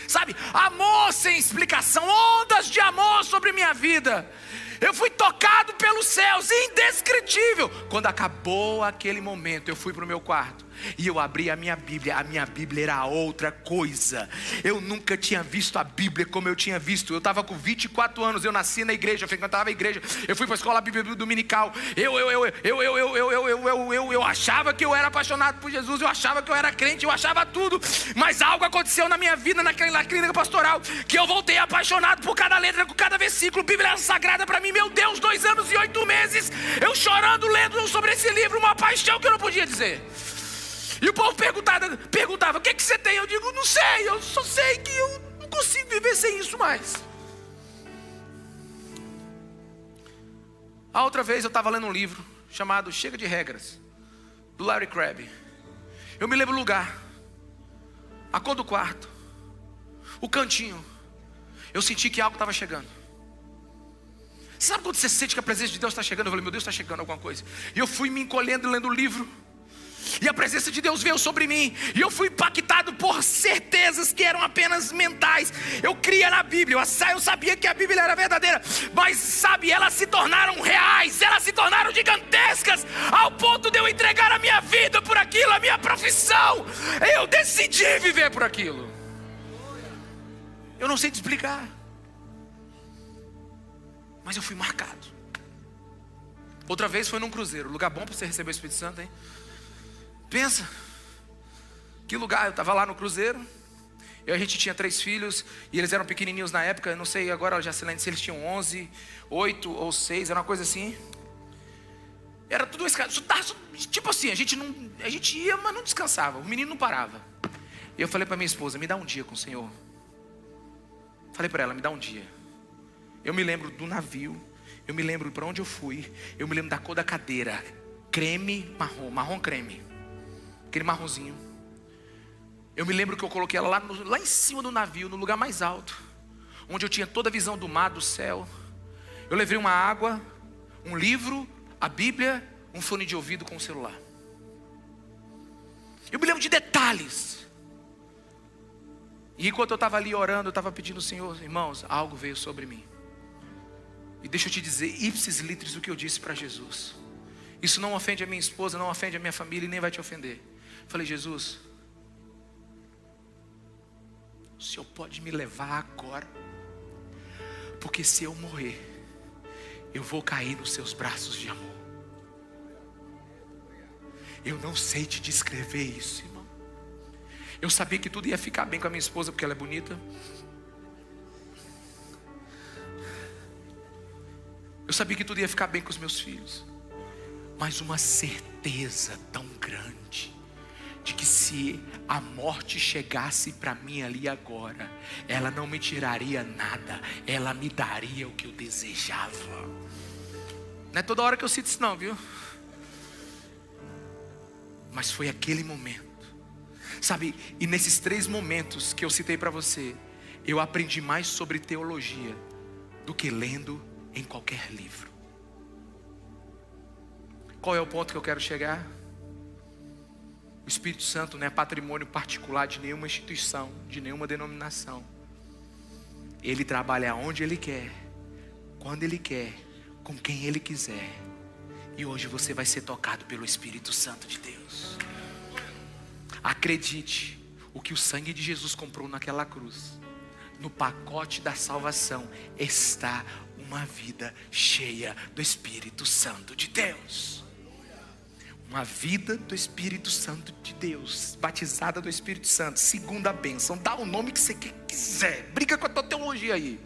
Sabe, amor sem explicação, ondas de amor sobre minha vida. Eu fui tocado pelos céus, indescritível. Quando acabou aquele momento, eu fui para o meu quarto. E eu abri a minha Bíblia era outra coisa. Eu nunca tinha visto a Bíblia como eu tinha visto. Eu estava com 24 anos, eu nasci na igreja, eu frequentava a igreja, eu fui para a escola bíblica dominical. Eu achava que eu era apaixonado por Jesus, eu achava que eu era crente, eu achava tudo. Mas algo aconteceu na minha vida, naquela clínica pastoral, que eu voltei apaixonado por cada letra, por cada versículo. Bíblia sagrada para mim, meu Deus, 2 anos e 8 meses, eu chorando, lendo sobre esse livro, uma paixão que eu não podia dizer. E o povo perguntava, o que você tem? Eu digo, não sei, eu só sei que eu não consigo viver sem isso mais. A outra vez eu estava lendo um livro chamado Chega de Regras, do Larry Crabb. Eu me lembro o lugar, a cor do quarto, o cantinho. Eu senti que algo estava chegando. Sabe quando você sente que a presença de Deus está chegando? Eu falei, meu Deus, está chegando alguma coisa. E eu fui me encolhendo lendo o livro. E a presença de Deus veio sobre mim. E eu fui impactado por certezas que eram apenas mentais. Eu cria na Bíblia, eu sabia que a Bíblia era verdadeira. Mas sabe, elas se tornaram reais. Elas se tornaram gigantescas, ao ponto de eu entregar a minha vida por aquilo, a minha profissão. Eu decidi viver por aquilo. Eu não sei te explicar, mas eu fui marcado. Outra vez foi num cruzeiro. Lugar bom para você receber o Espírito Santo, hein? Pensa, que lugar. Eu estava lá no cruzeiro. A gente tinha 3 filhos. E eles eram pequenininhos na época. Eu não sei agora, já se lembra se eles tinham 11, 8 ou 6. Era uma coisa assim. Era tudo tipo assim, a gente ia, mas não descansava. O menino não parava. E eu falei para minha esposa, me dá um dia com o Senhor. Falei para ela, me dá um dia. Eu me lembro do navio. Eu me lembro para onde eu fui. Eu me lembro da cor da cadeira. Creme marrom, marrom creme. Aquele marronzinho. Eu me lembro que eu coloquei ela lá em cima do navio, no lugar mais alto, onde eu tinha toda a visão do mar, do céu. Eu levei uma água, um livro, a Bíblia, um fone de ouvido com o celular. Eu me lembro de detalhes. E enquanto eu estava ali orando, eu estava pedindo ao Senhor, irmãos, algo veio sobre mim. E deixa eu te dizer, ipsis litteris, o que eu disse para Jesus. Isso não ofende a minha esposa, não ofende a minha família e nem vai te ofender. Falei, Jesus, o Senhor pode me levar agora, porque se eu morrer, eu vou cair nos seus braços de amor. Eu não sei te descrever isso, irmão. Eu sabia que tudo ia ficar bem com a minha esposa, porque ela é bonita. Eu sabia que tudo ia ficar bem com os meus filhos. Mas uma certeza tão grande de que se a morte chegasse para mim ali agora, ela não me tiraria nada, ela me daria o que eu desejava. Não é toda hora que eu sinto isso não, viu? Mas foi aquele momento, sabe? E nesses 3 momentos que eu citei para você, eu aprendi mais sobre teologia do que lendo em qualquer livro. Qual é o ponto que eu quero chegar? O Espírito Santo não é patrimônio particular de nenhuma instituição, de nenhuma denominação. Ele trabalha onde Ele quer, quando Ele quer, com quem Ele quiser. E hoje você vai ser tocado pelo Espírito Santo de Deus. Acredite, o que o sangue de Jesus comprou naquela cruz, no pacote da salvação, está uma vida cheia do Espírito Santo de Deus. Uma vida do Espírito Santo de Deus, batizada do Espírito Santo, segunda bênção. Dá o nome que você quiser, briga com a tua teologia aí.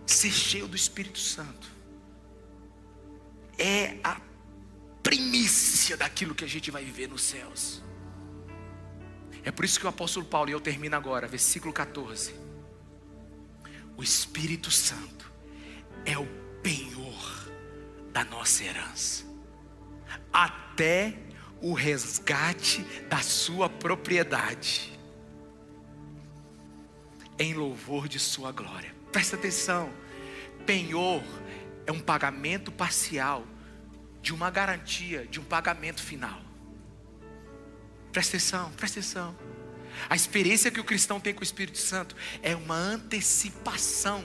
Ser cheio do Espírito Santo é a primícia daquilo que a gente vai viver nos céus. É por isso que o apóstolo Paulo, e eu termino agora, versículo 14. O Espírito Santo é o penhor da nossa herança, até o resgate da sua propriedade, em louvor de sua glória. Presta atenção, penhor é um pagamento parcial de uma garantia de um pagamento final. Presta atenção, presta atenção. A experiência que o cristão tem com o Espírito Santo é uma antecipação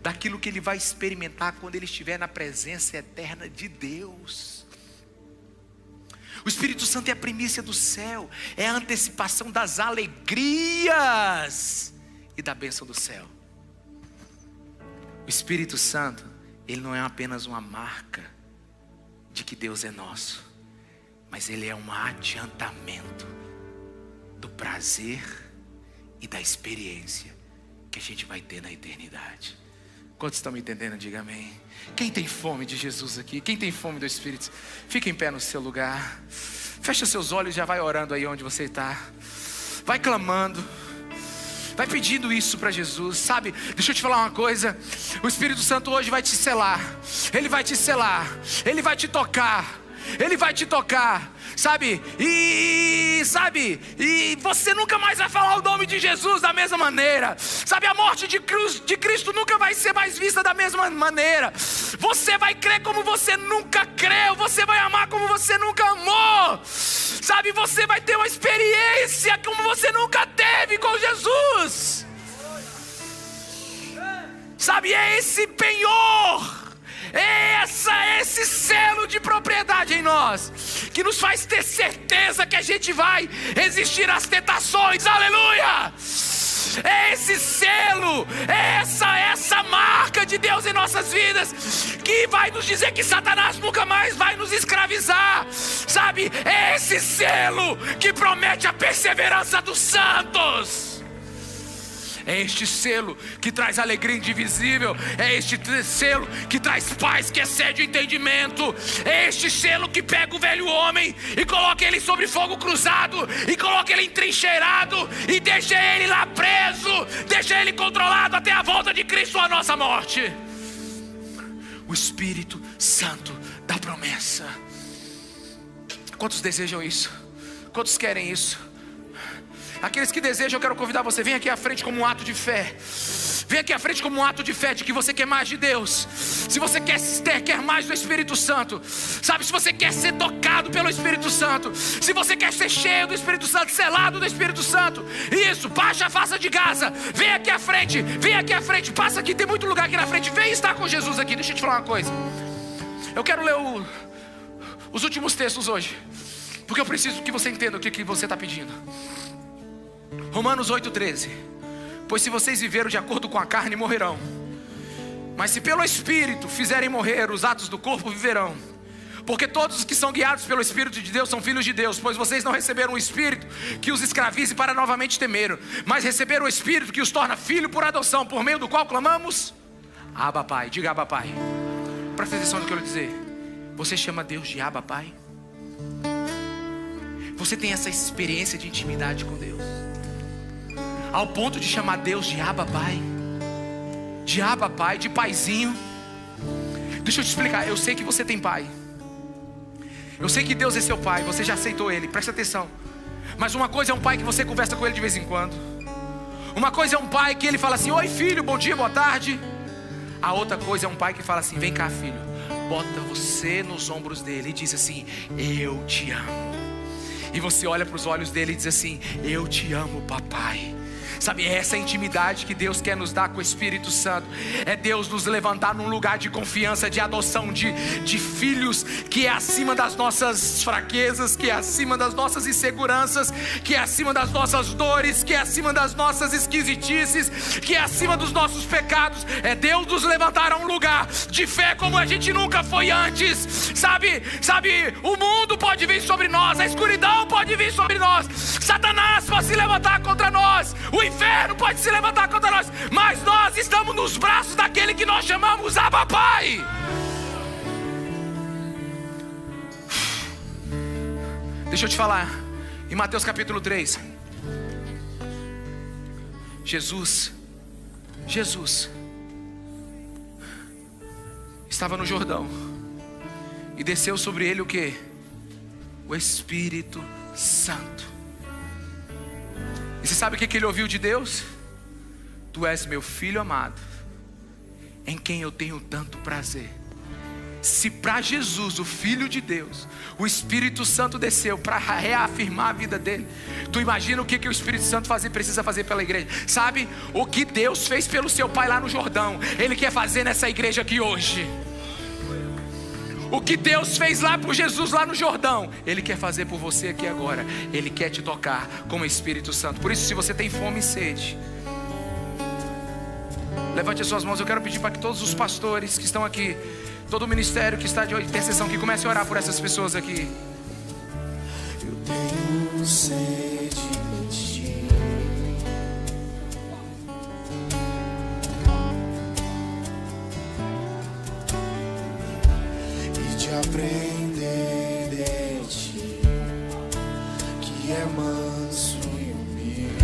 daquilo que ele vai experimentar quando ele estiver na presença eterna de Deus. O Espírito Santo é a primícia do céu, é a antecipação das alegrias e da bênção do céu. O Espírito Santo, ele não é apenas uma marca de que Deus é nosso, mas ele é um adiantamento do prazer e da experiência que a gente vai ter na eternidade. Quantos estão me entendendo? Diga amém. Quem tem fome de Jesus aqui? Quem tem fome do Espírito? Fica em pé no seu lugar. Fecha seus olhos e já vai orando aí onde você está. Vai clamando. Vai pedindo isso para Jesus, sabe? Deixa eu te falar uma coisa. O Espírito Santo hoje vai te selar. Ele vai te selar. Ele vai te tocar. Ele vai te tocar, sabe? E você nunca mais vai falar o nome de Jesus da mesma maneira, sabe? A morte de Cristo nunca vai ser mais vista da mesma maneira. Você vai crer como você nunca creu. Você vai amar como você nunca amou, sabe? Você vai ter uma experiência como você nunca teve com Jesus, sabe? É esse penhor, é esse selo de propriedade em nós, que nos faz ter certeza que a gente vai resistir às tentações, aleluia! É esse selo, é essa marca de Deus em nossas vidas, que vai nos dizer que Satanás nunca mais vai nos escravizar, sabe? É esse selo que promete a perseverança dos santos. É este selo que traz alegria indivisível. É este selo que traz paz que excede o entendimento. É este selo que pega o velho homem e coloca ele sobre fogo cruzado, e coloca ele entrincheirado, e deixa ele lá preso, deixa ele controlado até a volta de Cristo à nossa morte. O Espírito Santo da promessa. Quantos desejam isso? Quantos querem isso? Aqueles que desejam, eu quero convidar você. Vem aqui à frente como um ato de fé. Vem aqui à frente como um ato de fé, de que você quer mais de Deus. Se você quer mais do Espírito Santo, sabe? Se você quer ser tocado pelo Espírito Santo, se você quer ser cheio do Espírito Santo, selado do Espírito Santo, isso, baixa a face de Gaza. Vem aqui à frente, passa aqui, tem muito lugar aqui na frente. Vem estar com Jesus aqui. Deixa eu te falar uma coisa. Eu quero ler os últimos textos hoje, porque eu preciso que você entenda o que você está pedindo. Romanos 8,13. Pois se vocês viveram de acordo com a carne, morrerão. Mas se pelo Espírito fizerem morrer os atos do corpo, viverão. Porque todos os que são guiados pelo Espírito de Deus são filhos de Deus. Pois vocês não receberam um Espírito que os escravize para novamente temer, mas receberam o Espírito que os torna filho por adoção, por meio do qual clamamos: Abba Pai. Diga Abba Pai. Presta atenção no que eu vou dizer. Você chama Deus de Abba Pai? Você tem essa experiência de intimidade com Deus, ao ponto de chamar Deus de Abba Pai? De Abba Pai, de paizinho. Deixa eu te explicar. Eu sei que você tem pai. Eu sei que Deus é seu pai. Você já aceitou Ele, presta atenção. Mas uma coisa é um pai que você conversa com Ele de vez em quando. Uma coisa é um pai que Ele fala assim: oi filho, bom dia, boa tarde. A outra coisa é um pai que fala assim: vem cá filho. Bota você nos ombros dele e diz assim: eu te amo. E você olha para os olhos dele e diz assim: eu te amo, papai. Sabe, é essa intimidade que Deus quer nos dar com o Espírito Santo. É Deus nos levantar num lugar de confiança, de adoção, de filhos, que é acima das nossas fraquezas, que é acima das nossas inseguranças, que é acima das nossas dores, que é acima das nossas esquisitices, que é acima dos nossos pecados. É Deus nos levantar a um lugar de fé como a gente nunca foi antes. Sabe, o mundo pode vir sobre nós, a escuridão pode vir sobre nós, Satanás pode se levantar contra nós, o inferno pode se levantar contra nós, mas nós estamos nos braços daquele que nós chamamos Abba Pai. Deixa eu te falar, em Mateus capítulo 3, Jesus estava no Jordão, e desceu sobre ele o quê? O Espírito Santo. E você sabe o que ele ouviu de Deus? Tu és meu filho amado, em quem eu tenho tanto prazer. Se para Jesus, o Filho de Deus, o Espírito Santo desceu para reafirmar a vida dele, tu imagina o que o Espírito Santo precisa fazer pela igreja. Sabe, o que Deus fez pelo seu pai lá no Jordão, Ele quer fazer nessa igreja aqui hoje. O que Deus fez lá por Jesus lá no Jordão, Ele quer fazer por você aqui agora. Ele quer te tocar com o Espírito Santo. Por isso, se você tem fome e sede, levante as suas mãos. Eu quero pedir para que todos os pastores que estão aqui, todo o ministério que está de intercessão, que comece a orar por essas pessoas aqui. Eu tenho sede de ti. E de aprender de ti, que é manso e humilde.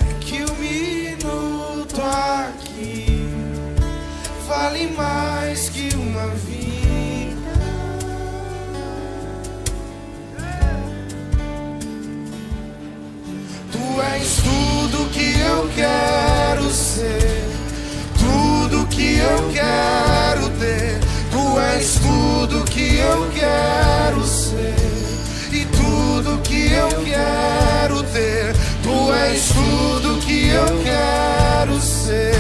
É que o minuto aqui vale mais que uma vida. Tu és tudo que eu quero ser, tudo que eu quero ter. Tu és tudo que eu quero ser e tudo que eu quero ter. Tu és tudo que eu quero ser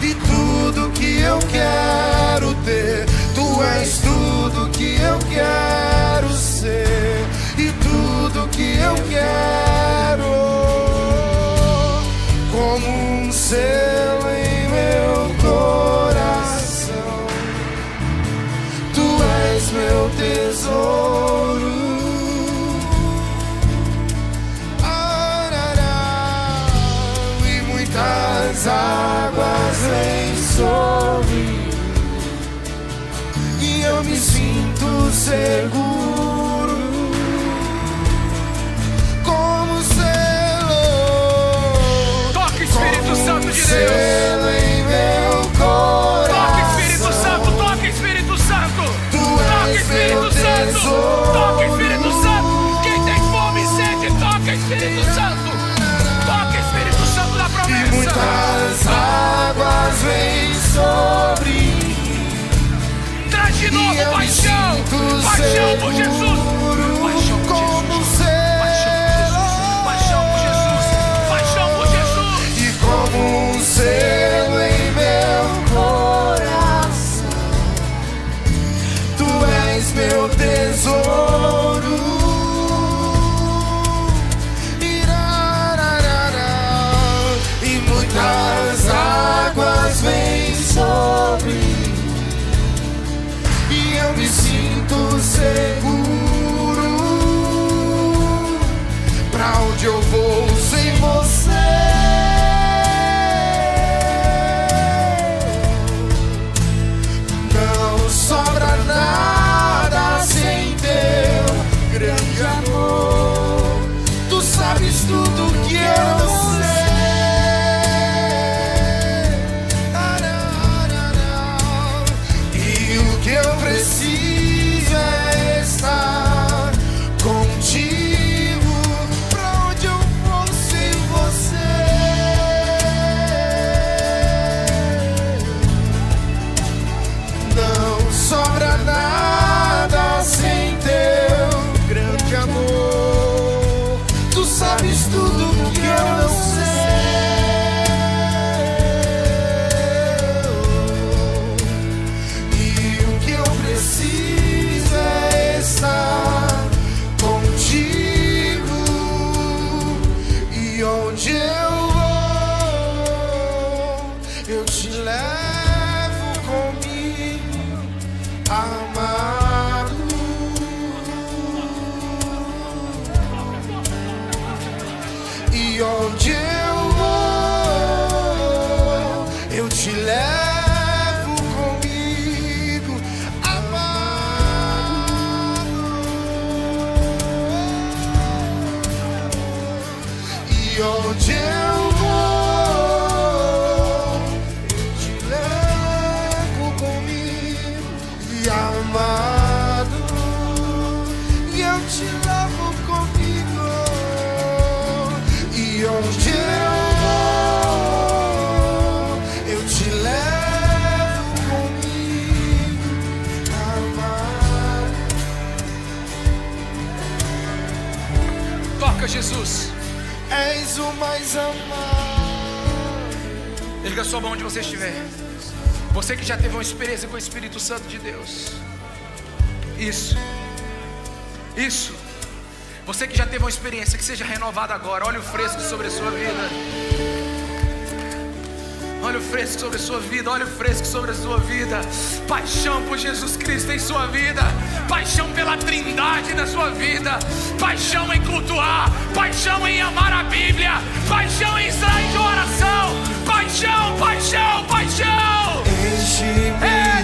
e tudo que eu quero ter. Tu és tudo que eu quero ser e tudo que eu quero. Como um selo em meu coração, tu és meu tesouro. E muitas águas vêm sobre mim, e eu me sinto seguro. Como selo, Toca, Espírito Santo de Deus. selo em meu coração. Toca, Espírito Santo. Toca, Espírito Santo. Tu Toca, és Espírito meu Santo. tesouro. Toca, Espírito Santo. Quem tem fome e sede, toca, Espírito Santo. Toca, Espírito Santo da E promessa. muitas águas vêm sobre mim, Traz de e novo eu me paixão. sinto Paixão por Jesus. seguro. Paixão por Como Jesus. selo, Paixão por Jesus. Paixão por Jesus. e como um selo em meu coração, tu és meu tesouro. Irararara, e muitas águas vêm sobre mim, e eu me sinto seguro. Pra onde eu vou sem você? Não sobra nada sem teu grande amor. Tu sabes tudo que eu não sei. E o que eu preciso é estar contigo. Pra onde eu vou sem você? Não sobra nada sem teu grande amor. Tu sabes tudo que eu não sei. E o que eu preciso é estar contigo. E onde eu vou, eu te levo comigo, amado. E onde eu vou, eu te levo comigo, amado. E onde eu vou, eu te levo comigo, e amado. E eu te levo comigo. E onde eu vou, eu te levo comigo, amado. Toca, Jesus. És o mais amado. Erga sua mão onde você estiver. Você que já teve uma experiência com o Espírito Santo de Deus. Isso. Você que já teve uma experiência, que seja renovada agora. Olha o fresco sobre a sua vida. Olha o fresco sobre a sua vida. Olha o fresco sobre a sua vida. Paixão por Jesus Cristo em sua vida. Paixão pela Trindade na sua vida. Paixão em cultuar. Paixão em amar a Bíblia. Paixão em extrair de oração. Paixão.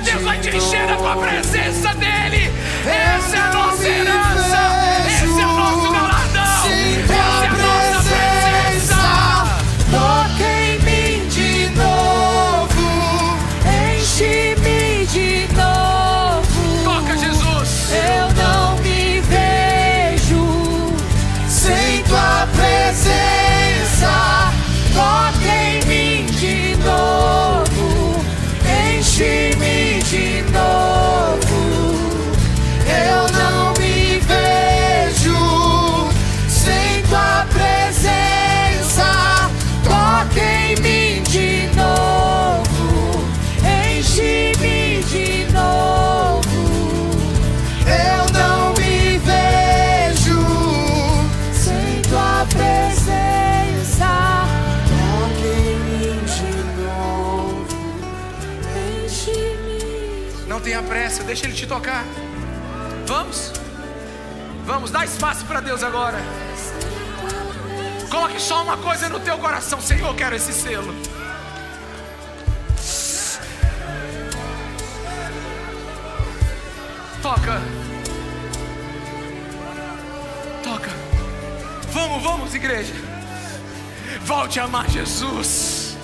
Deus vai te encher da tua presença dele. Essa é a nossa herança. Esse é o nosso galardão. Essa é a nossa presença. Toca em mim de novo. Enche-me de novo. Toca, Jesus. Eu não me vejo Sem tua presença. Toca em mim de novo. Enche-me de novo. Eu não me vejo sem tua presença. Toca em mim de novo. Enche-me de novo. Eu não me vejo Sem tua presença. Toca em mim de novo. Enche-me. Não tenha pressa, deixa ele te tocar. Vamos, dá espaço para Deus agora. Coloque só uma coisa no teu coração: Senhor, eu quero esse selo. Toca. Vamos, igreja. Volte a amar Jesus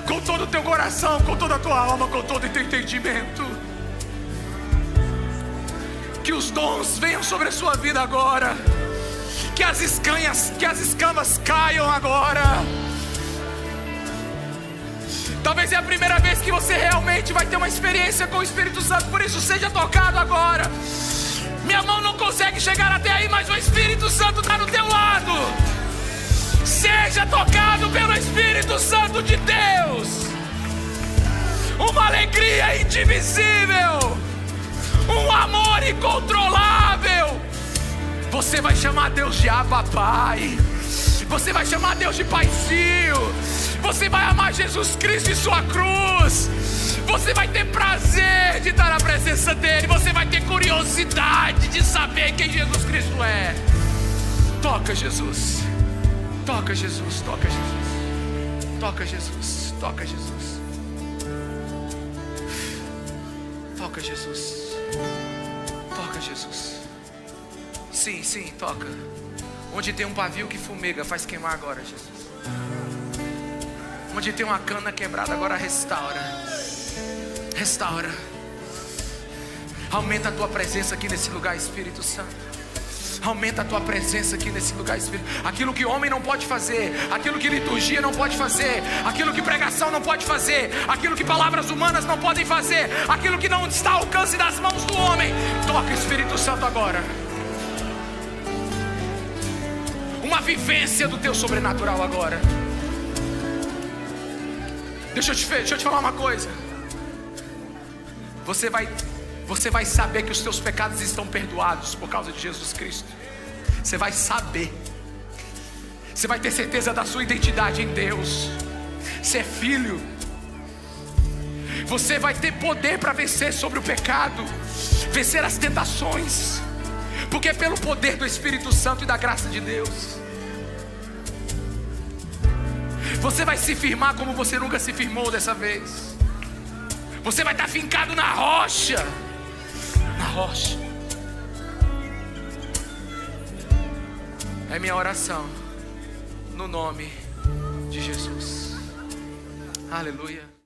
com todo o teu coração, com toda a tua alma, com todo o teu entendimento. Que os dons venham sobre a sua vida agora. Que as escamas caiam agora. Talvez é a primeira vez que você realmente vai ter uma experiência com o Espírito Santo. Por isso, seja tocado agora. Minha mão não consegue chegar até aí, mas o Espírito Santo está no teu lado. Seja tocado pelo Espírito Santo de Deus. Uma alegria indivisível. Um amor incontrolável. Você vai chamar Deus de Abba Pai. Você vai chamar Deus de Paizinho. Você vai amar Jesus Cristo e sua cruz. Você vai ter prazer de estar na presença dele. Você vai ter curiosidade de saber quem Jesus Cristo é. Toca, Jesus. Toca, Jesus. Toca, Jesus. Toca, Jesus. Toca, Jesus. Toca, Jesus. Toca, Jesus. Sim, toca. Onde tem um pavio que fumega, faz queimar agora, Jesus. Onde tem uma cana quebrada, agora restaura. Restaura. Aumenta a tua presença aqui nesse lugar, Espírito Santo. Aumenta a tua presença aqui nesse lugar, Espírito. Aquilo que homem não pode fazer, aquilo que liturgia não pode fazer, aquilo que pregação não pode fazer, aquilo que palavras humanas não podem fazer, aquilo que não está ao alcance das mãos do homem. Toca, Espírito Santo, agora. Uma vivência do teu sobrenatural agora. Deixa eu te falar uma coisa. Você vai saber que os teus pecados estão perdoados por causa de Jesus Cristo. Você vai saber. Você vai ter certeza da sua identidade em Deus. Você é filho. Você vai ter poder para vencer sobre o pecado, vencer as tentações, porque é pelo poder do Espírito Santo e da graça de Deus. Você vai se firmar como você nunca se firmou dessa vez. Você vai estar fincado na rocha. Na rocha. É minha oração, no nome de Jesus. Aleluia.